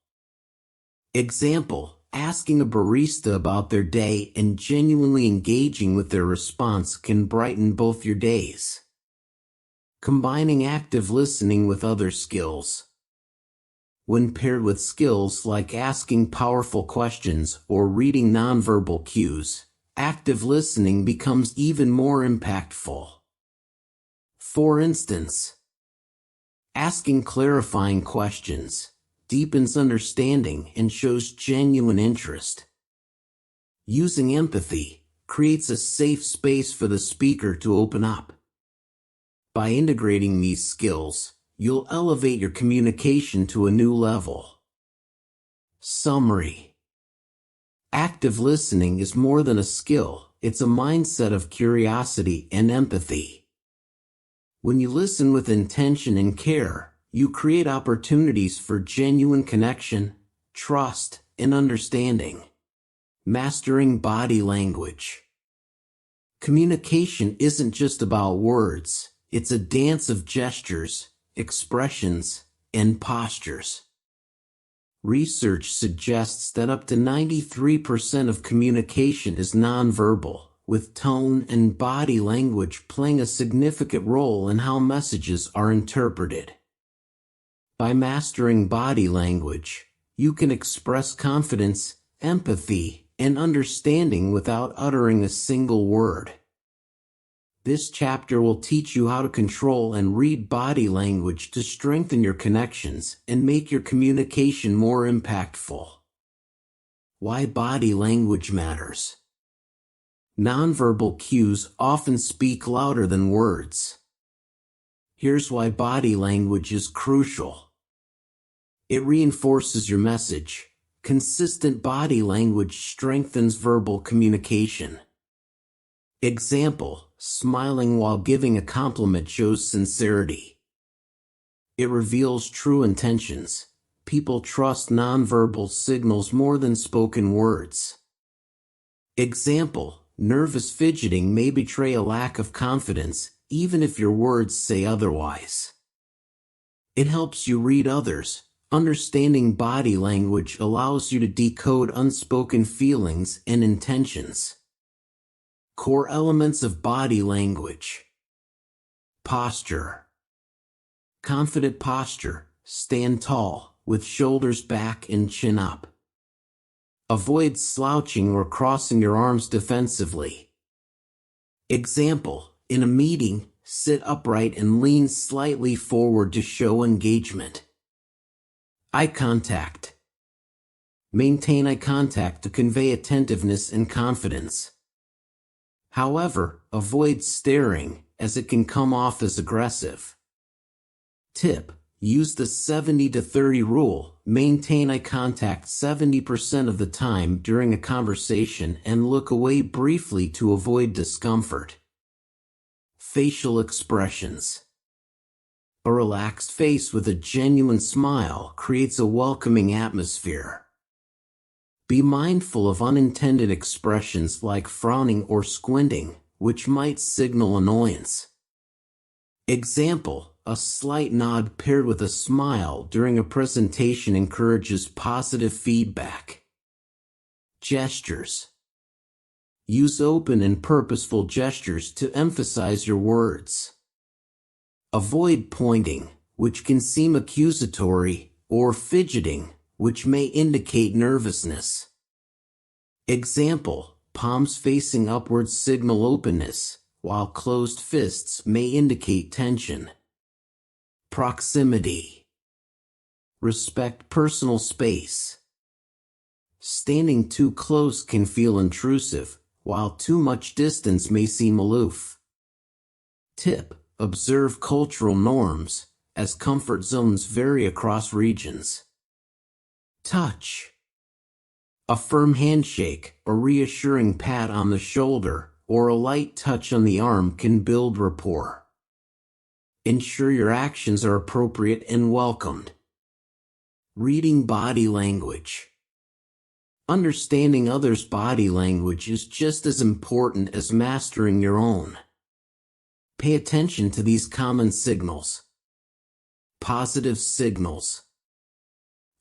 Example, asking a barista about their day and genuinely engaging with their response can brighten both your days. Combining active listening with other skills. When paired with skills like asking powerful questions or reading nonverbal cues, active listening becomes even more impactful. For instance, asking clarifying questions deepens understanding and shows genuine interest. Using empathy creates a safe space for the speaker to open up. By integrating these skills, you'll elevate your communication to a new level. Summary. Active listening is more than a skill, it's a mindset of curiosity and empathy. When you listen with intention and care, you create opportunities for genuine connection, trust, and understanding. Mastering body language. Communication isn't just about words, it's a dance of gestures, expressions, and postures. Research suggests that up to 93% of communication is nonverbal, with tone and body language playing a significant role in how messages are interpreted. By mastering body language, you can express confidence, empathy, and understanding without uttering a single word. This chapter will teach you how to control and read body language to strengthen your connections and make your communication more impactful. Why body language matters. Nonverbal cues often speak louder than words. Here's why body language is crucial. It reinforces your message. Consistent body language strengthens verbal communication. Example, smiling while giving a compliment shows sincerity. It reveals true intentions, people trust nonverbal signals more than spoken words. Example, nervous fidgeting may betray a lack of confidence, even if your words say otherwise. It helps you read others. Understanding body language allows you to decode unspoken feelings and intentions. Core elements of body language. Posture. Confident posture. Stand tall, with shoulders back and chin up. Avoid slouching or crossing your arms defensively. Example, in a meeting, sit upright and lean slightly forward to show engagement. Eye contact. Maintain eye contact to convey attentiveness and confidence. However, avoid staring, as it can come off as aggressive. Tip: use the 70-30 rule. Maintain eye contact 70% of the time during a conversation and look away briefly to avoid discomfort. Facial expressions. A relaxed face with a genuine smile creates a welcoming atmosphere. Be mindful of unintended expressions like frowning or squinting, which might signal annoyance. Example, a slight nod paired with a smile during a presentation encourages positive feedback. Gestures. Use open and purposeful gestures to emphasize your words. Avoid pointing, which can seem accusatory, or fidgeting, which may indicate nervousness. Example, palms facing upwards signal openness, while closed fists may indicate tension. Proximity. Respect personal space. Standing too close can feel intrusive, while too much distance may seem aloof. Tip: observe cultural norms, as comfort zones vary across regions. Touch. A firm handshake, a reassuring pat on the shoulder, or a light touch on the arm can build rapport. Ensure your actions are appropriate and welcomed. Reading body language. Understanding others' body language is just as important as mastering your own. Pay attention to these common signals. Positive signals.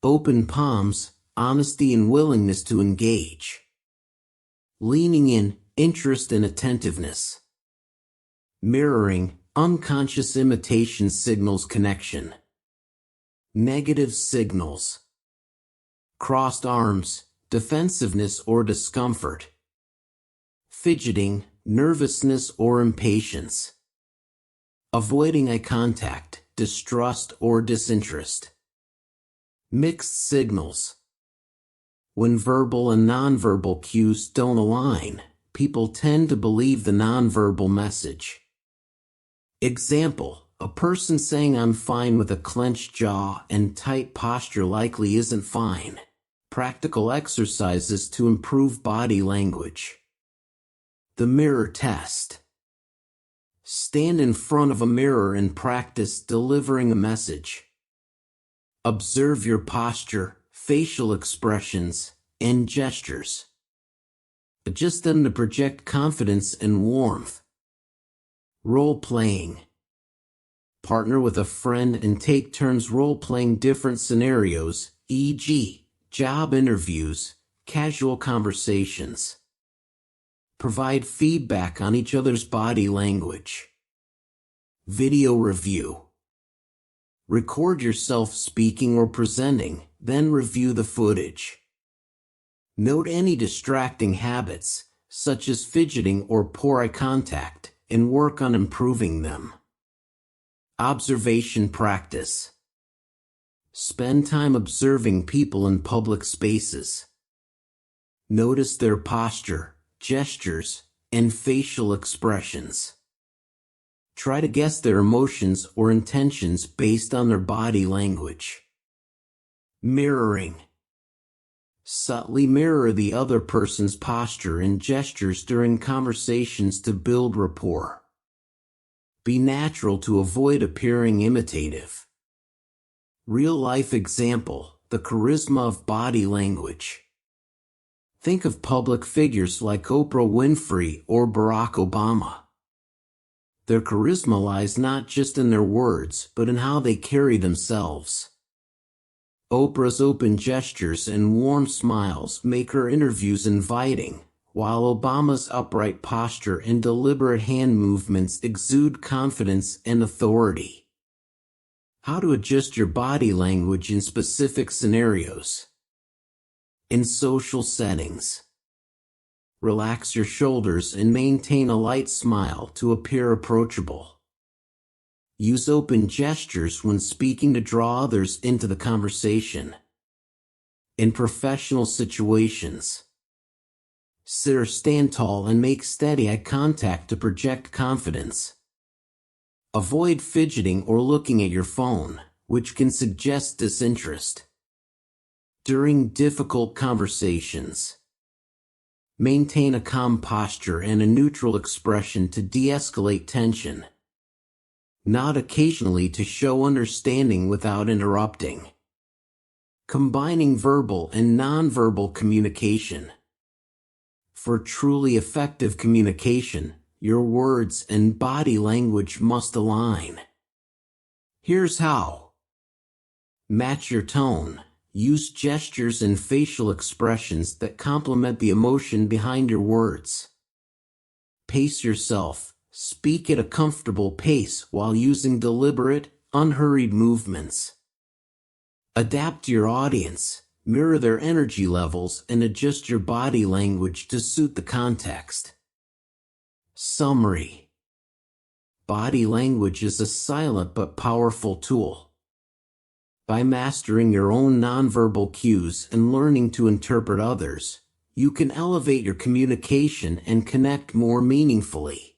Open palms, honesty and willingness to engage. Leaning in, interest and attentiveness. Mirroring, unconscious imitation signals connection. Negative signals. Crossed arms, defensiveness or discomfort. Fidgeting, nervousness or impatience. Avoiding eye contact, distrust or disinterest. Mixed signals. When verbal and nonverbal cues don't align, people tend to believe the nonverbal message. Example, a person saying "I'm fine" with a clenched jaw and tight posture likely isn't fine. Practical exercises to improve body language. The mirror test. Stand in front of a mirror and practice delivering a message. Observe your posture, facial expressions, and gestures. Adjust them to project confidence and warmth. Role-playing. Partner with a friend and take turns role-playing different scenarios, e.g., job interviews, casual conversations. Provide feedback on each other's body language. Video review. Record yourself speaking or presenting, then review the footage. Note any distracting habits, such as fidgeting or poor eye contact, and work on improving them. Observation practice. Spend time observing people in public spaces. Notice their posture, gestures, and facial expressions. Try to guess their emotions or intentions based on their body language. Mirroring. Subtly mirror the other person's posture and gestures during conversations to build rapport. Be natural to avoid appearing imitative. Real-life example, the charisma of body language. Think of public figures like Oprah Winfrey or Barack Obama. Their charisma lies not just in their words, but in how they carry themselves. Oprah's open gestures and warm smiles make her interviews inviting, while Obama's upright posture and deliberate hand movements exude confidence and authority. How to adjust your body language in specific scenarios. In social settings, relax your shoulders and maintain a light smile to appear approachable. Use open gestures when speaking to draw others into the conversation. In professional situations, sit or stand tall and make steady eye contact to project confidence. Avoid fidgeting or looking at your phone, which can suggest disinterest. During difficult conversations, maintain a calm posture and a neutral expression to de-escalate tension. Nod occasionally to show understanding without interrupting. Combining verbal and nonverbal communication. For truly effective communication, your words and body language must align. Here's how. Match your tone. Use gestures and facial expressions that complement the emotion behind your words. Pace yourself. Speak at a comfortable pace while using deliberate, unhurried movements. Adapt to your audience. Mirror their energy levels and adjust your body language to suit the context. Summary. Body language is a silent but powerful tool. By mastering your own nonverbal cues and learning to interpret others, you can elevate your communication and connect more meaningfully.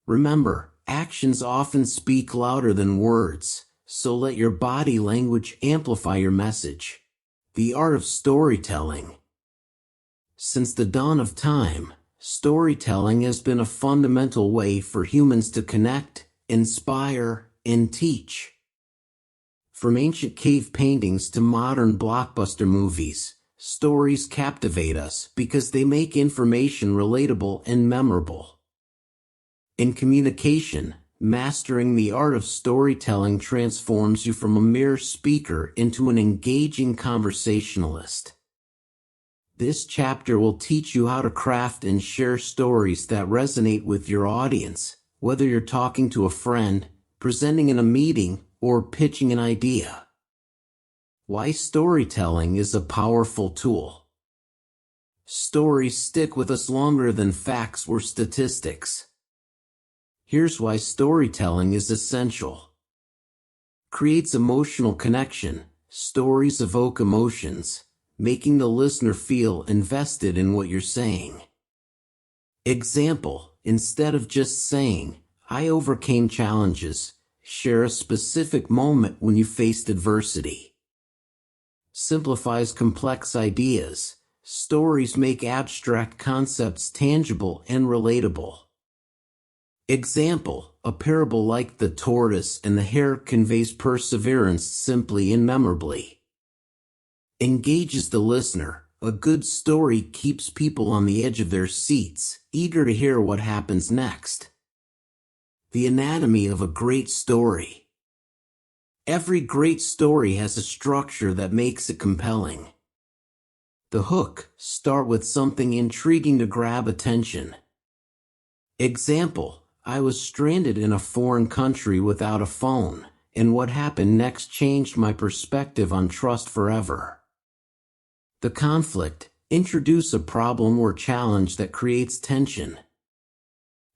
Remember, actions often speak louder than words, so let your body language amplify your message. The art of storytelling. Since the dawn of time, storytelling has been a fundamental way for humans to connect, inspire, and teach. From ancient cave paintings to modern blockbuster movies, stories captivate us because they make information relatable and memorable. In communication, mastering the art of storytelling transforms you from a mere speaker into an engaging conversationalist. This chapter will teach you how to craft and share stories that resonate with your audience, whether you're talking to a friend, presenting in a meeting, or pitching an idea. Why storytelling is a powerful tool. Stories stick with us longer than facts or statistics. Here's why storytelling is essential. Creates emotional connection. Stories evoke emotions, making the listener feel invested in what you're saying. Example, instead of just saying, "I overcame challenges," share a specific moment when you faced adversity. Simplifies complex ideas. Stories make abstract concepts tangible and relatable. Example, a parable like the tortoise and the hare conveys perseverance simply and memorably. Engages the listener. A good story keeps people on the edge of their seats, eager to hear what happens next. The anatomy of a great story. Every great story has a structure that makes it compelling. The hook, start with something intriguing to grab attention. Example, I was stranded in a foreign country without a phone, and what happened next changed my perspective on trust forever. The conflict, introduce a problem or challenge that creates tension.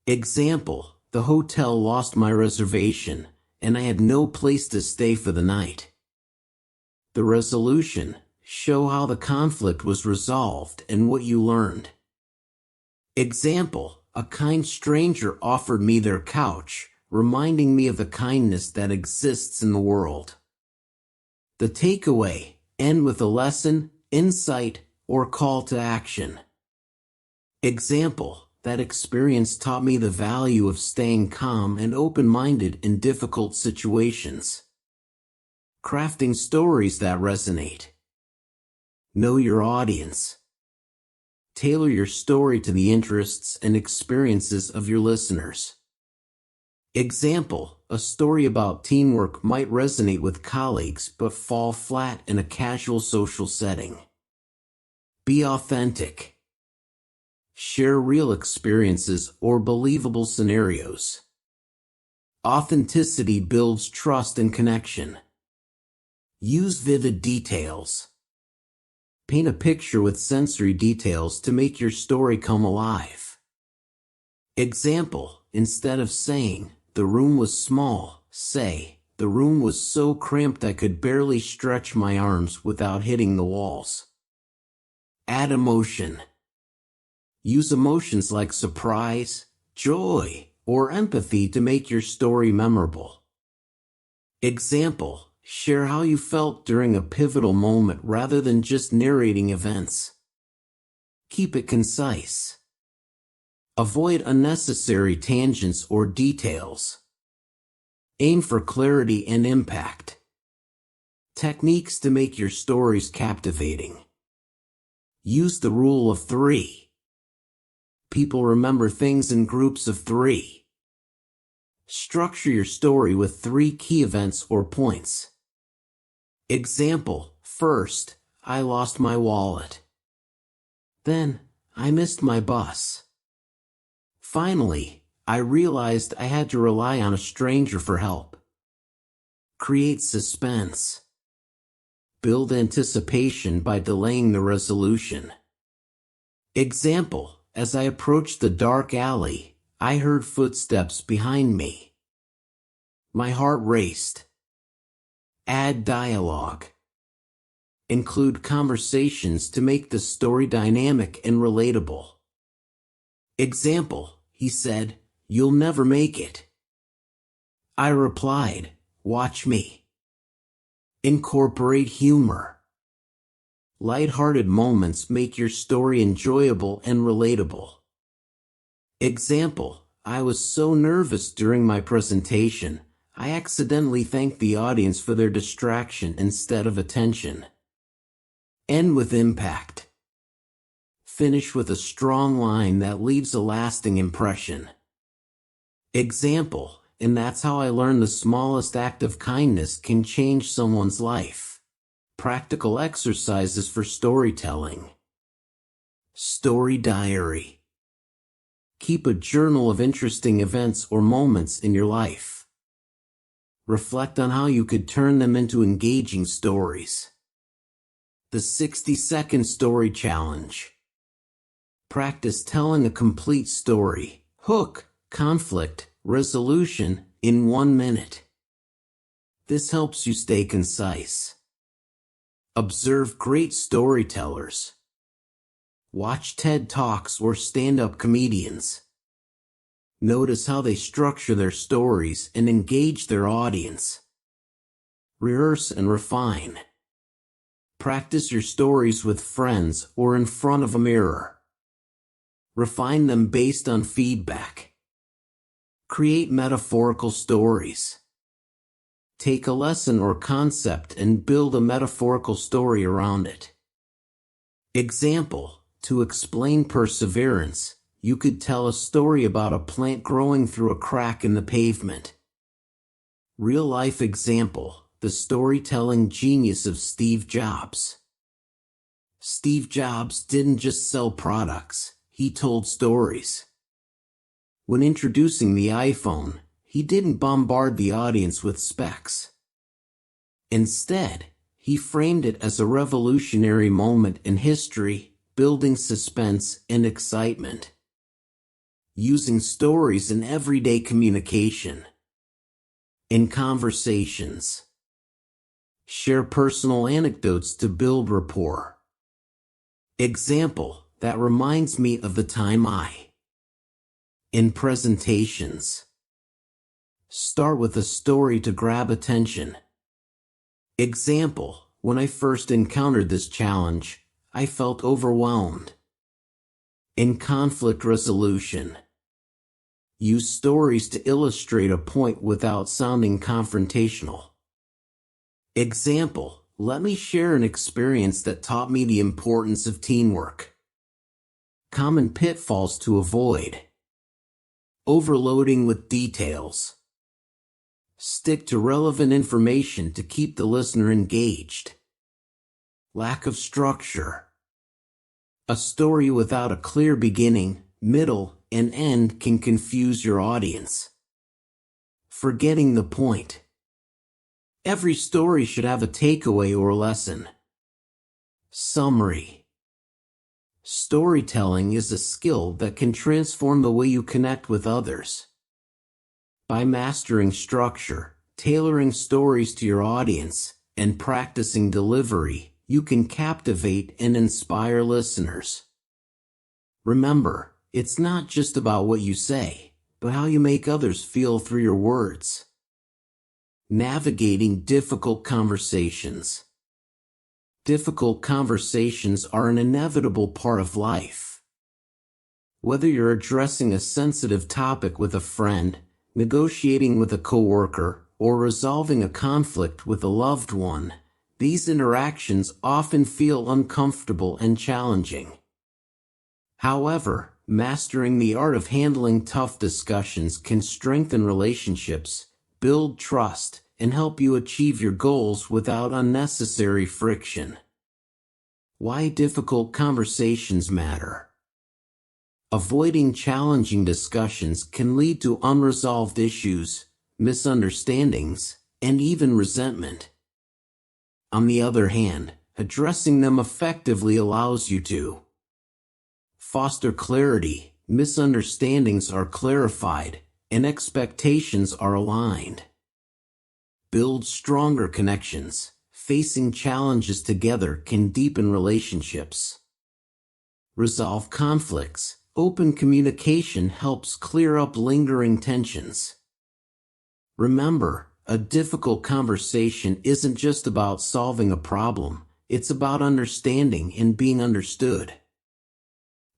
Example, the hotel lost my reservation, and I had no place to stay for the night. The resolution, show how the conflict was resolved and what you learned. Example, a kind stranger offered me their couch, reminding me of the kindness that exists in the world. The takeaway, end with a lesson, insight, or call to action. Example, that experience taught me the value of staying calm and open-minded in difficult situations. Crafting stories that resonate. Know your audience. Tailor your story to the interests and experiences of your listeners. Example: a story about teamwork might resonate with colleagues but fall flat in a casual social setting. Be authentic. Share real experiences or believable scenarios. Authenticity builds trust and connection. Use vivid details. Paint a picture with sensory details to make your story come alive. Example: instead of saying, "The room was small," say, "The room was so cramped I could barely stretch my arms without hitting the walls." Add emotion. Use emotions like surprise, joy, or empathy to make your story memorable. Example: share how you felt during a pivotal moment rather than just narrating events. Keep it concise. Avoid unnecessary tangents or details. Aim for clarity and impact. Techniques to make your stories captivating. Use the rule of 3. People remember things in groups of 3. Structure your story with 3 key events or points. Example: first, I lost my wallet. Then, I missed my bus. Finally, I realized I had to rely on a stranger for help. Create suspense. Build anticipation by delaying the resolution. Example: as I approached the dark alley, I heard footsteps behind me. My heart raced. Add dialogue. Include conversations to make the story dynamic and relatable. Example: he said, "You'll never make it." I replied, "Watch me." Incorporate humor. Light-hearted moments make your story enjoyable and relatable. Example: I was so nervous during my presentation, I accidentally thanked the audience for their distraction instead of attention. End with impact. Finish with a strong line that leaves a lasting impression. Example: and that's how I learned the smallest act of kindness can change someone's life. Practical exercises for storytelling. Story diary. Keep a journal of interesting events or moments in your life. Reflect on how you could turn them into engaging stories. The 60-second story challenge. Practice telling a complete story, hook, conflict, resolution, in 1 minute. This helps you stay concise. Observe great storytellers. Watch TED Talks or stand-up comedians. Notice how they structure their stories and engage their audience. Rehearse and refine. Practice your stories with friends or in front of a mirror. Refine them based on feedback. Create metaphorical stories. Take a lesson or concept and build a metaphorical story around it. Example: to explain perseverance, you could tell a story about a plant growing through a crack in the pavement. Real-life example: the storytelling genius of Steve Jobs. Steve Jobs didn't just sell products, he told stories. When introducing the iPhone, he didn't bombard the audience with specs. Instead, he framed it as a revolutionary moment in history, building suspense and excitement. Using stories in everyday communication. In conversations. Share personal anecdotes to build rapport. Example: that reminds me of the time I. In presentations. Start with a story to grab attention. Example: when I first encountered this challenge, I felt overwhelmed. In conflict resolution. Use stories to illustrate a point without sounding confrontational. Example, let me share an experience that taught me the importance of teamwork. Common pitfalls to avoid. Overloading with details. Stick to relevant information to keep the listener engaged. Lack of structure. A story without a clear beginning, middle, and end can confuse your audience. Forgetting the point. Every story should have a takeaway or lesson. Summary. Storytelling is a skill that can transform the way you connect with others. By mastering structure, tailoring stories to your audience, and practicing delivery, you can captivate and inspire listeners. Remember, it's not just about what you say, but how you make others feel through your words. Navigating difficult conversations. Difficult conversations are an inevitable part of life. Whether you're addressing a sensitive topic with a friend, negotiating with a coworker, or resolving a conflict with a loved one, these interactions often feel uncomfortable and challenging. However, mastering the art of handling tough discussions can strengthen relationships, build trust, and help you achieve your goals without unnecessary friction. Why difficult conversations matter. Avoiding challenging discussions can lead to unresolved issues, misunderstandings, and even resentment. On the other hand, addressing them effectively allows you to foster clarity, misunderstandings are clarified, and expectations are aligned. Build stronger connections. Facing challenges together can deepen relationships. Resolve conflicts. Open communication helps clear up lingering tensions. Remember, a difficult conversation isn't just about solving a problem, it's about understanding and being understood.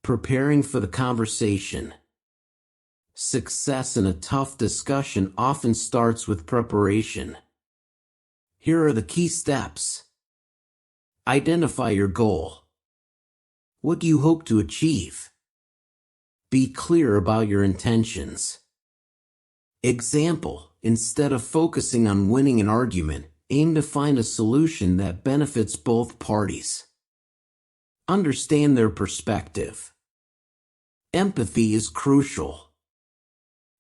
Preparing for the conversation. Success in a tough discussion often starts with preparation. Here are the key steps. Identify your goal. What do you hope to achieve? Be clear about your intentions. Example, instead of focusing on winning an argument, aim to find a solution that benefits both parties. Understand their perspective. Empathy is crucial.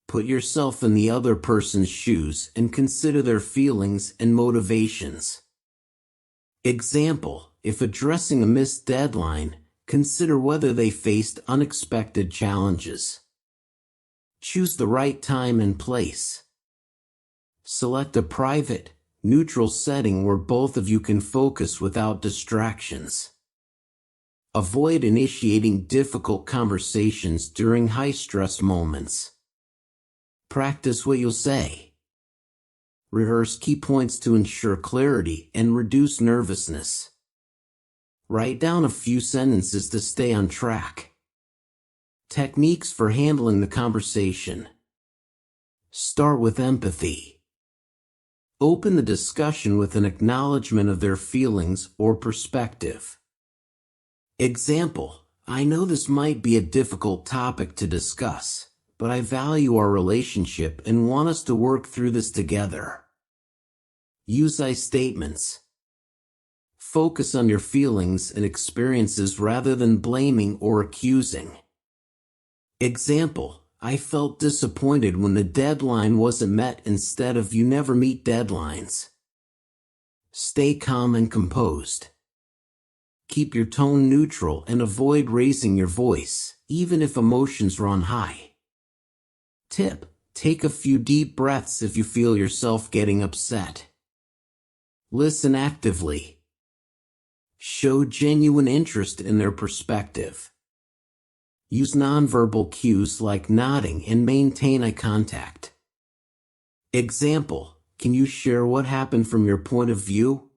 Put yourself in the other person's shoes and consider their feelings and motivations. Example, if addressing a missed deadline, consider whether they faced unexpected challenges. Choose the right time and place. Select a private, neutral setting where both of you can focus without distractions. Avoid initiating difficult conversations during high-stress moments. Practice what you'll say. Rehearse key points to ensure clarity and reduce nervousness. Write down a few sentences to stay on track. Techniques for handling the conversation. Start with empathy. Open the discussion with an acknowledgement of their feelings or perspective. Example, I know this might be a difficult topic to discuss, but I value our relationship and want us to work through this together. Use I statements. Focus on your feelings and experiences rather than blaming or accusing. Example, I felt disappointed when the deadline wasn't met instead of you never meet deadlines. Stay calm and composed. Keep your tone neutral and avoid raising your voice, even if emotions run high. Tip, take a few deep breaths if you feel yourself getting upset. Listen actively. Show genuine interest in their perspective. Use nonverbal cues like nodding and maintain eye contact. Example, can you share what happened from your point of view?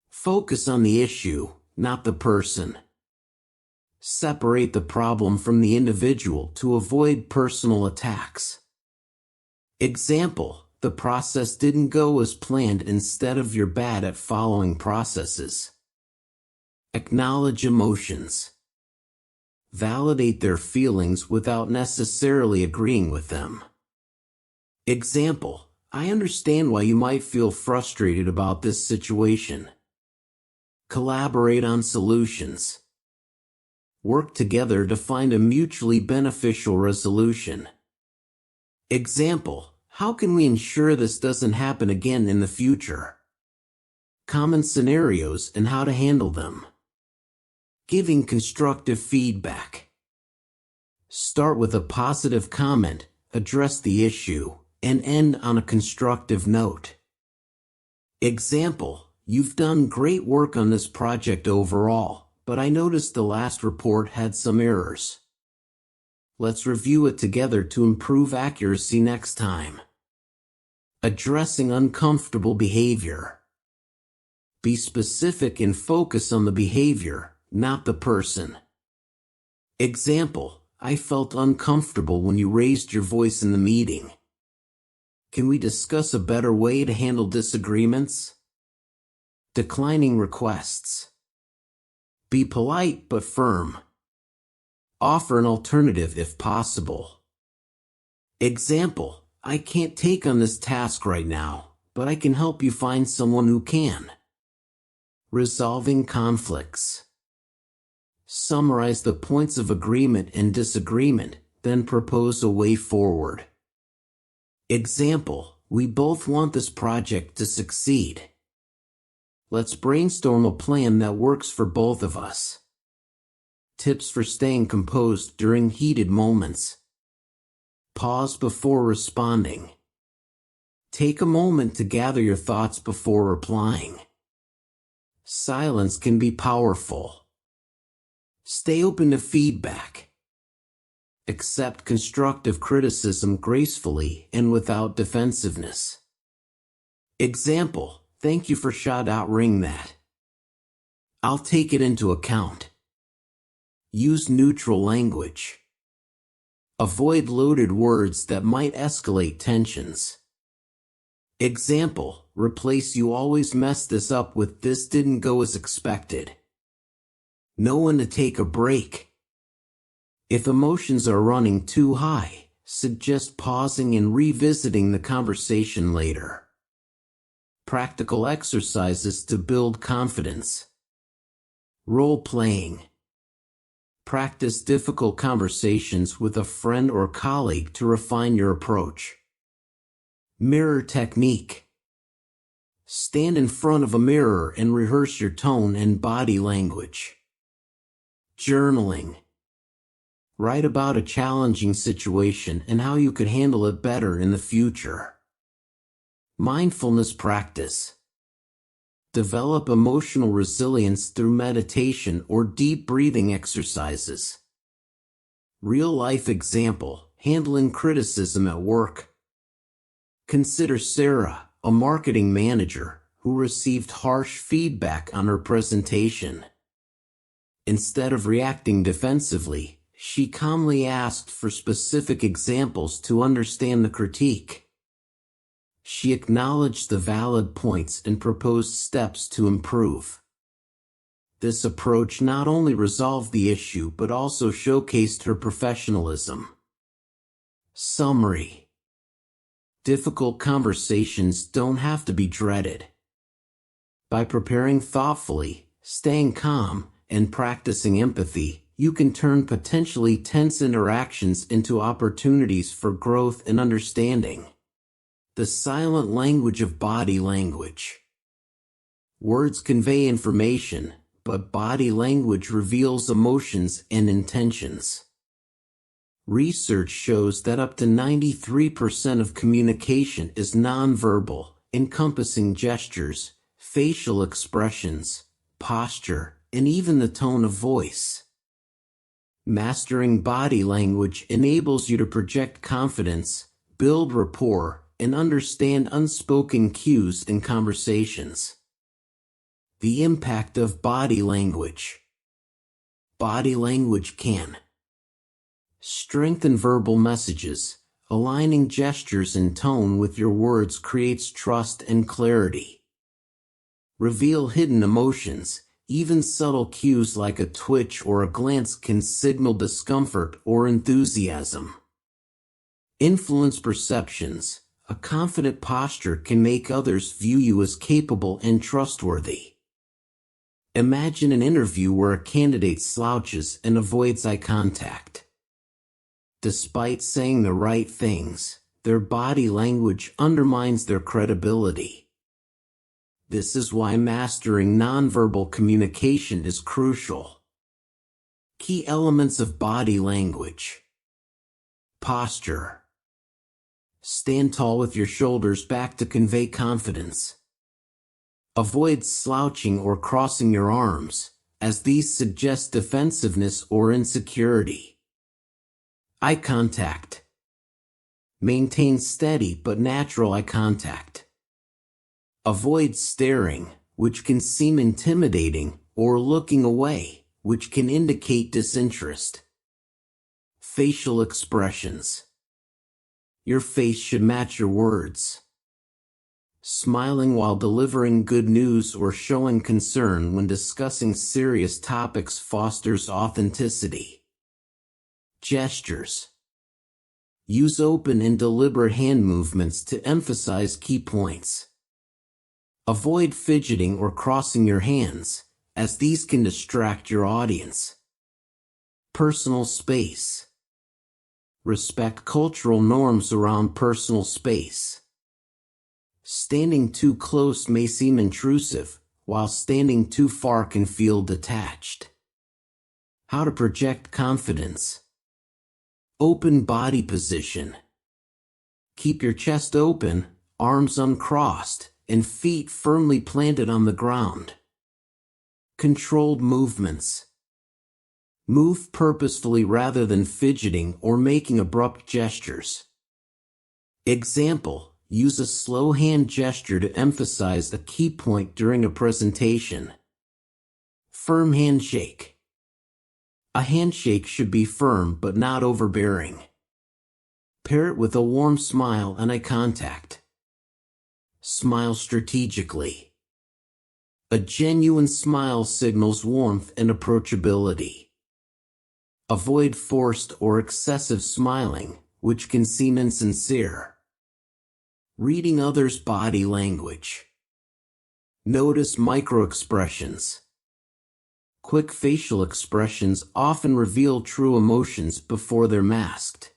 Focus on the issue, not the person. Separate the problem from the individual to avoid personal attacks. Example, the process didn't go as planned instead of you're bad at following processes. Acknowledge emotions. Validate their feelings without necessarily agreeing with them. Example: I understand why you might feel frustrated about this situation. Collaborate on solutions. Work together to find a mutually beneficial resolution. Example: how can we ensure this doesn't happen again in the future? Common scenarios and how to handle them. Giving constructive feedback. Start with a positive comment, address the issue, and end on a constructive note. Example: you've done great work on this project overall, but I noticed the last report had some errors. Let's review it together to improve accuracy next time. Addressing uncomfortable behavior. Be specific and focus on the behavior, not the person. Example: I felt uncomfortable when you raised your voice in the meeting. Can we discuss a better way to handle disagreements? Declining requests. Be polite but firm. Offer an alternative if possible. Example: I can't take on this task right now, but I can help you find someone who can. Resolving conflicts. Summarize the points of agreement and disagreement, then propose a way forward. Example: we both want this project to succeed. Let's brainstorm a plan that works for both of us. Tips for staying composed during heated moments. Pause before responding. Take a moment to gather your thoughts before replying. Silence can be powerful. Stay open to feedback. Accept constructive criticism gracefully and without defensiveness. Example: thank you for shouting that. I'll take it into account. Use neutral language. Avoid loaded words that might escalate tensions. Example: replace "you always mess this up" with "this didn't go as expected." Know when to take a break. If emotions are running too high, suggest pausing and revisiting the conversation later. Practical exercises to build confidence. Role-playing. Practice difficult conversations with a friend or colleague to refine your approach. Mirror technique. Stand in front of a mirror and rehearse your tone and body language. Journaling. Write about a challenging situation and how you could handle it better in the future. Mindfulness practice. Develop emotional resilience through meditation or deep breathing exercises. Real-life example: handling criticism at work. Consider Sarah, a marketing manager, who received harsh feedback on her presentation. Instead of reacting defensively, she calmly asked for specific examples to understand the critique. She acknowledged the valid points and proposed steps to improve. This approach not only resolved the issue but also showcased her professionalism. Summary: difficult conversations don't have to be dreaded. By preparing thoughtfully, staying calm, and practicing empathy, you can turn potentially tense interactions into opportunities for growth and understanding. The silent language of body language. Words convey information, but body language reveals emotions and intentions. Research shows that up to 93% of communication is nonverbal, encompassing gestures, facial expressions, posture, and even the tone of voice. Mastering body language enables you to project confidence, build rapport, and understand unspoken cues in conversations. The impact of body language. Body language can strengthen verbal messages, aligning gestures and tone with your words creates trust and clarity. Reveal hidden emotions. Even subtle cues like a twitch or a glance can signal discomfort or enthusiasm. Influence perceptions. A confident posture can make others view you as capable and trustworthy. Imagine an interview where a candidate slouches and avoids eye contact. Despite saying the right things, their body language undermines their credibility. This is why mastering nonverbal communication is crucial. Key elements of body language. Posture. Stand tall with your shoulders back to convey confidence. Avoid slouching or crossing your arms, as these suggest defensiveness or insecurity. Eye contact. Maintain steady but natural eye contact. Avoid staring, which can seem intimidating, or looking away, which can indicate disinterest. Facial expressions. Your face should match your words. Smiling while delivering good news or showing concern when discussing serious topics fosters authenticity. Gestures. Use open and deliberate hand movements to emphasize key points. Avoid fidgeting or crossing your hands, as these can distract your audience. Personal space. Respect cultural norms around personal space. Standing too close may seem intrusive, while standing too far can feel detached. How to project confidence. Open body position. Keep your chest open, arms uncrossed, and feet firmly planted on the ground. Controlled movements. Move purposefully rather than fidgeting or making abrupt gestures. Example, use a slow hand gesture to emphasize a key point during a presentation. Firm handshake. A handshake should be firm but not overbearing. Pair it with a warm smile and eye contact. Smile strategically. A genuine smile signals warmth and approachability. Avoid forced or excessive smiling, which can seem insincere. Reading others' body language. Notice microexpressions. Quick facial expressions often reveal true emotions before they're masked.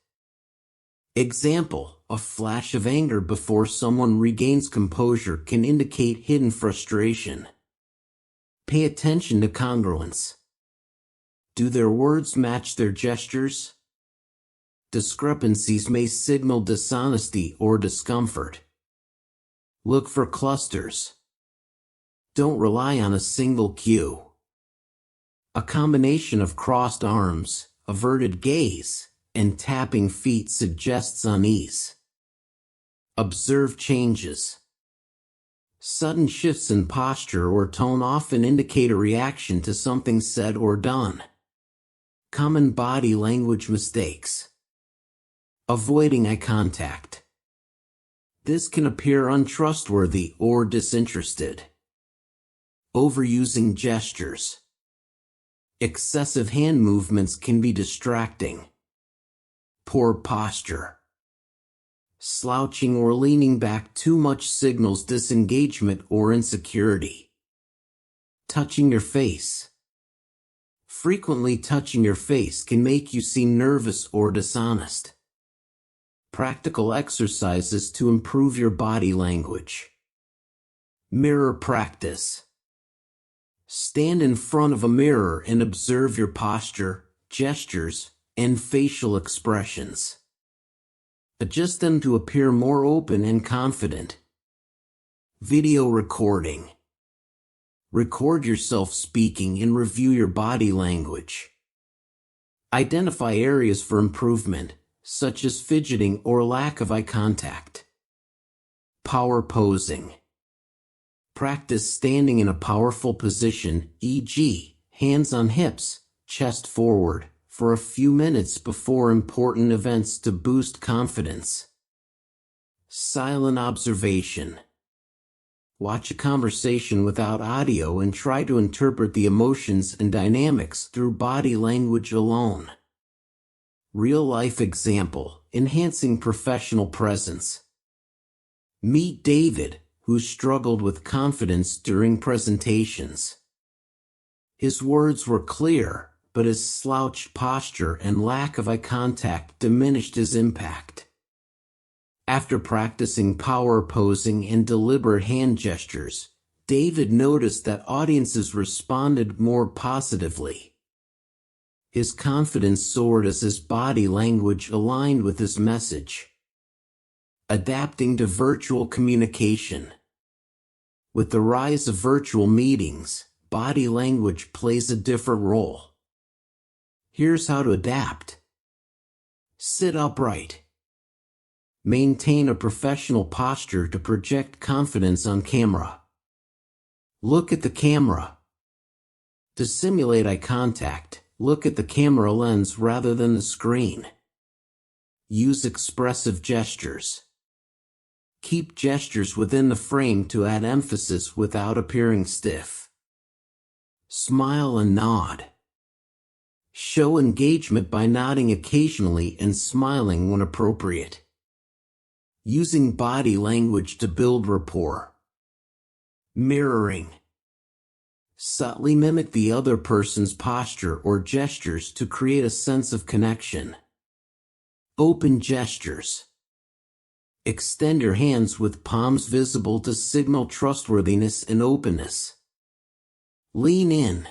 Example, a flash of anger before someone regains composure can indicate hidden frustration. Pay attention to congruence. Do their words match their gestures? Discrepancies may signal dishonesty or discomfort. Look for clusters. Don't rely on a single cue. A combination of crossed arms, averted gaze, and tapping feet suggests unease. Observe changes. Sudden shifts in posture or tone often indicate a reaction to something said or done. Common body language mistakes. Avoiding eye contact. This can appear untrustworthy or disinterested. Overusing gestures. Excessive hand movements can be distracting. Poor posture. Slouching or leaning back too much signals disengagement or insecurity. Touching your face. Frequently touching your face can make you seem nervous or dishonest. Practical exercises to improve your body language. Mirror practice. Stand in front of a mirror and observe your posture, gestures, and facial expressions. Adjust them to appear more open and confident. Video recording. Record yourself speaking and review your body language. Identify areas for improvement, such as fidgeting or lack of eye contact. Power posing. Practice standing in a powerful position, e.g., hands on hips, chest forward, for a few minutes before important events to boost confidence. Silent observation. Watch a conversation without audio and try to interpret the emotions and dynamics through body language alone. Real-life example, enhancing professional presence. Meet David, who struggled with confidence during presentations. His words were clear, but his slouched posture and lack of eye contact diminished his impact. After practicing power posing and deliberate hand gestures, David noticed that audiences responded more positively. His confidence soared as his body language aligned with his message. Adapting to virtual communication. With the rise of virtual meetings, body language plays a different role. Here's how to adapt. Sit upright. Maintain a professional posture to project confidence on camera. Look at the camera. To simulate eye contact, look at the camera lens rather than the screen. Use expressive gestures. Keep gestures within the frame to add emphasis without appearing stiff. Smile and nod. Show engagement by nodding occasionally and smiling when appropriate. Using body language to build rapport. Mirroring. Subtly mimic the other person's posture or gestures to create a sense of connection. Open gestures. Extend your hands with palms visible to signal trustworthiness and openness. Lean in.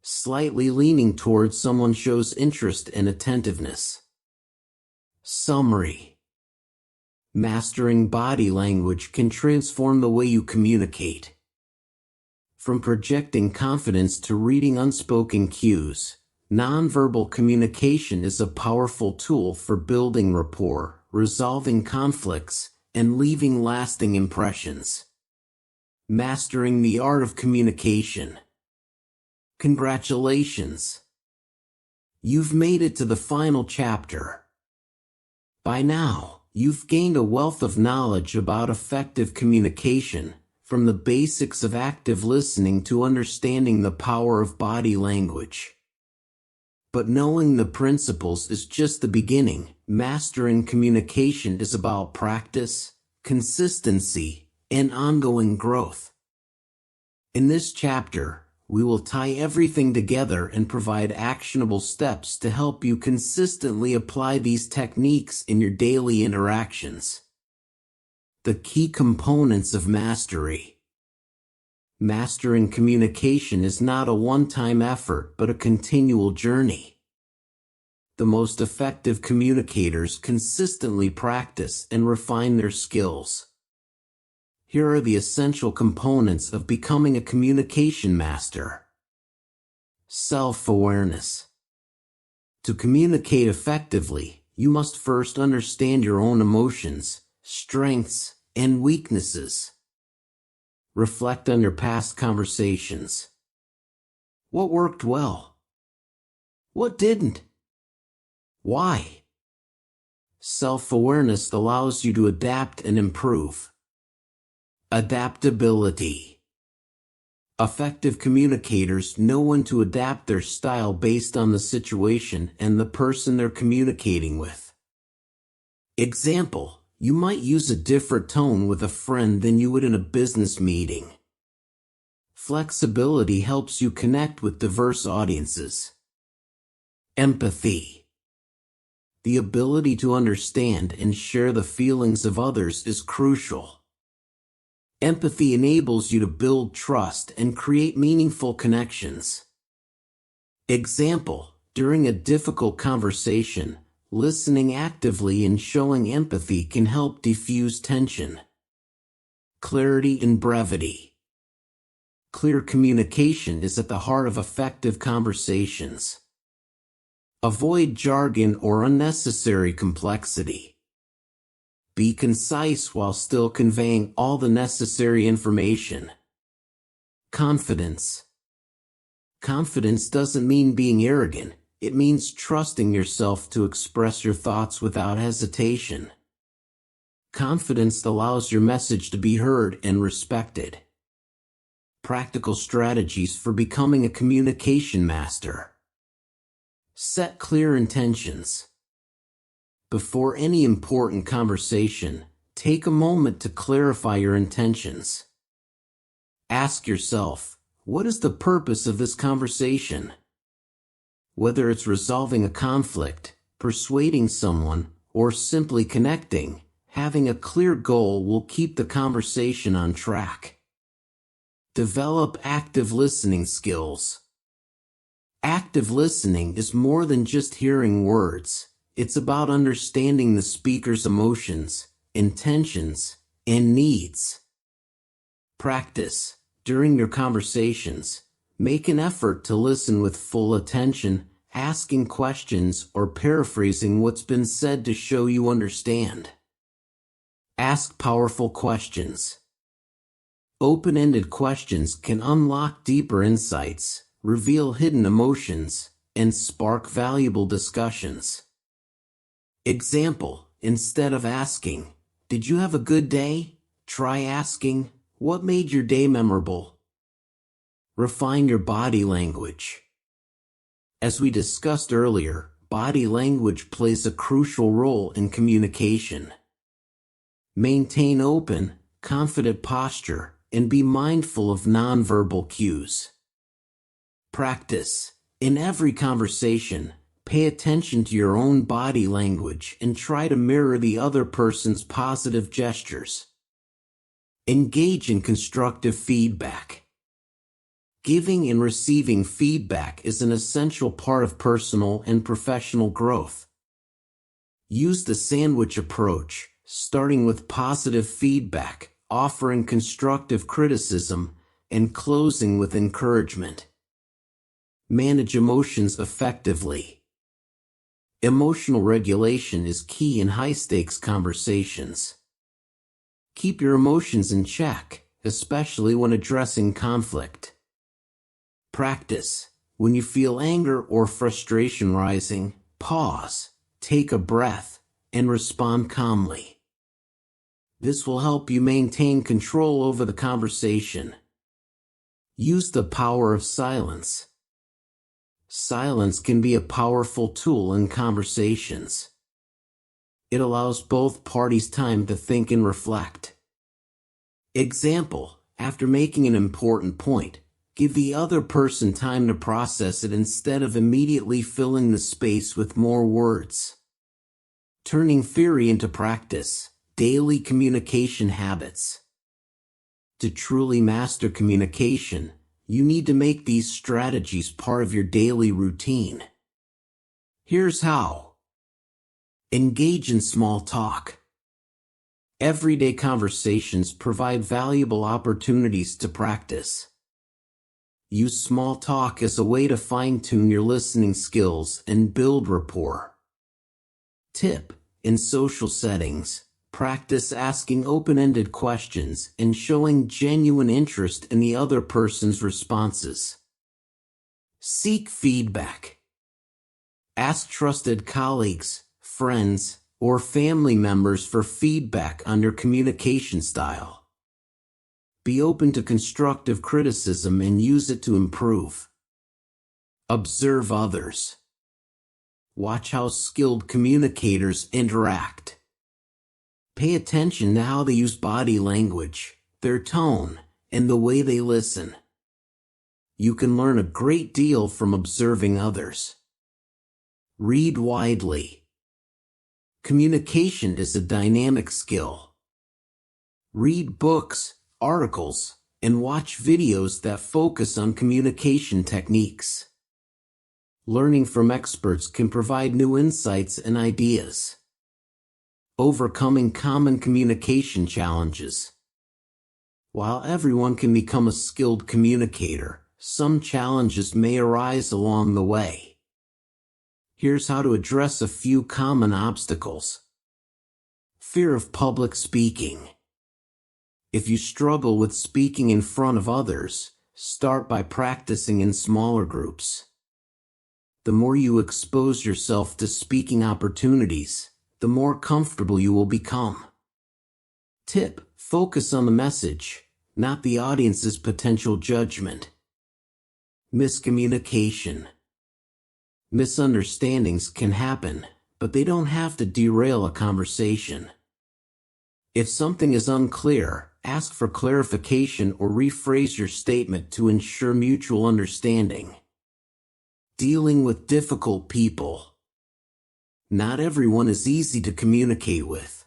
Slightly leaning towards someone shows interest and attentiveness. Summary. Mastering body language can transform the way you communicate. From projecting confidence to reading unspoken cues, nonverbal communication is a powerful tool for building rapport, resolving conflicts, and leaving lasting impressions. Mastering the art of communication. Congratulations! You've made it to the final chapter. By now, you've gained a wealth of knowledge about effective communication, from the basics of active listening to understanding the power of body language. But knowing the principles is just the beginning. Mastering communication is about practice, consistency, and ongoing growth. In this chapter, we will tie everything together and provide actionable steps to help you consistently apply these techniques in your daily interactions. The key components of mastery. Mastering communication is not a one-time effort but a continual journey. The most effective communicators consistently practice and refine their skills. Here are the essential components of becoming a communication master. Self-awareness. To communicate effectively, you must first understand your own emotions, strengths, and weaknesses. Reflect on your past conversations. What worked well? What didn't? Why? Self-awareness allows you to adapt and improve. Adaptability. Effective communicators know when to adapt their style based on the situation and the person they're communicating with. Example, you might use a different tone with a friend than you would in a business meeting. Flexibility helps you connect with diverse audiences. Empathy. The ability to understand and share the feelings of others is crucial. Empathy enables you to build trust and create meaningful connections. Example, during a difficult conversation, listening actively and showing empathy can help diffuse tension. Clarity and brevity. Clear communication is at the heart of effective conversations. Avoid jargon or unnecessary complexity. Be concise while still conveying all the necessary information. Confidence. Confidence doesn't mean being arrogant, It means trusting yourself to express your thoughts without hesitation. Confidence allows your message to be heard and respected. Practical strategies for becoming a communication master. Set clear intentions. Before any important conversation, take a moment to clarify your intentions. Ask yourself, what is the purpose of this conversation? Whether it's resolving a conflict, persuading someone, or simply connecting, having a clear goal will keep the conversation on track. Develop active listening skills. Active listening is more than just hearing words. It's about understanding the speaker's emotions, intentions, and needs. Practice. During your conversations, make an effort to listen with full attention, asking questions or paraphrasing what's been said to show you understand. Ask powerful questions. Open-ended questions can unlock deeper insights, reveal hidden emotions, and spark valuable discussions. Example, instead of asking, "Did you have a good day?" try asking, "What made your day memorable?" Refine your body language. As we discussed earlier, body language plays a crucial role in communication. Maintain open, confident posture, and be mindful of nonverbal cues. Practice. In every conversation, pay attention to your own body language and try to mirror the other person's positive gestures. Engage in constructive feedback. Giving and receiving feedback is an essential part of personal and professional growth. Use the sandwich approach, starting with positive feedback, offering constructive criticism, and closing with encouragement. Manage emotions effectively. Emotional regulation is key in high-stakes conversations. Keep your emotions in check, especially when addressing conflict. Practice. When you feel anger or frustration rising, pause, take a breath, and respond calmly. This will help you maintain control over the conversation. Use the power of silence. Silence can be a powerful tool in conversations. It allows both parties time to think and reflect. Example, after making an important point, give the other person time to process it instead of immediately filling the space with more words. Turning theory into practice. Daily communication habits. To truly master communication, you need to make these strategies part of your daily routine. Here's how. Engage in small talk. Everyday conversations provide valuable opportunities to practice. Use small talk as a way to fine-tune your listening skills and build rapport. Tip: in social settings, practice asking open-ended questions and showing genuine interest in the other person's responses. Seek feedback. Ask trusted colleagues, friends, or family members for feedback on your communication style. Be open to constructive criticism and use it to improve. Observe others. Watch how skilled communicators interact. Pay attention to how they use body language, their tone, and the way they listen. You can learn a great deal from observing others. Read widely. Communication is a dynamic skill. Read books, articles, and watch videos that focus on communication techniques. Learning from experts can provide new insights and ideas. Overcoming common communication challenges. While everyone can become a skilled communicator, some challenges may arise along the way. Here's how to address a few common obstacles. Fear of public speaking. If you struggle with speaking in front of others, start by practicing in smaller groups. The more you expose yourself to speaking opportunities, the more comfortable you will become. Tip: focus on the message, not the audience's potential judgment. Miscommunication. Misunderstandings can happen, but they don't have to derail a conversation. If something is unclear, ask for clarification or rephrase your statement to ensure mutual understanding. Dealing with difficult people. Not everyone is easy to communicate with.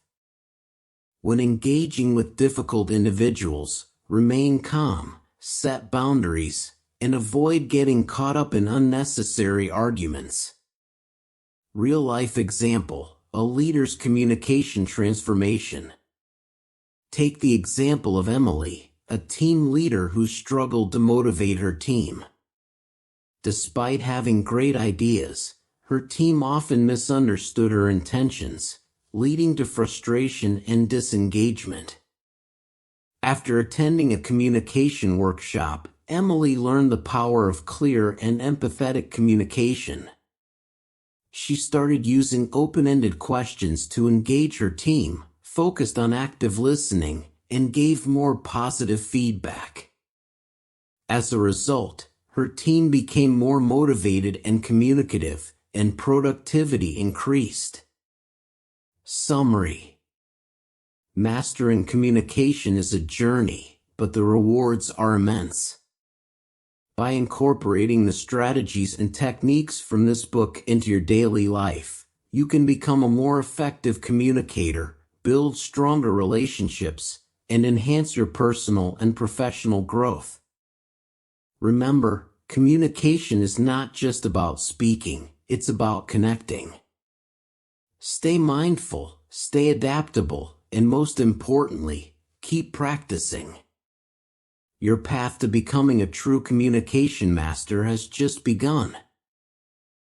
When engaging with difficult individuals, remain calm, set boundaries, and avoid getting caught up in unnecessary arguments. Real-life example: a leader's communication transformation. Take the example of Emily, a team leader who struggled to motivate her team. Despite having great ideas, her team often misunderstood her intentions, leading to frustration and disengagement. After attending a communication workshop, Emily learned the power of clear and empathetic communication. She started using open-ended questions to engage her team, focused on active listening, and gave more positive feedback. As a result, her team became more motivated and communicative, and productivity increased. Summary: mastering communication is a journey, but the rewards are immense. By incorporating the strategies and techniques from this book into your daily life, you can become a more effective communicator, build stronger relationships, and enhance your personal and professional growth. Remember, communication is not just about speaking, it's about connecting. Stay mindful, stay adaptable, and most importantly, keep practicing. Your path to becoming a true communication master has just begun.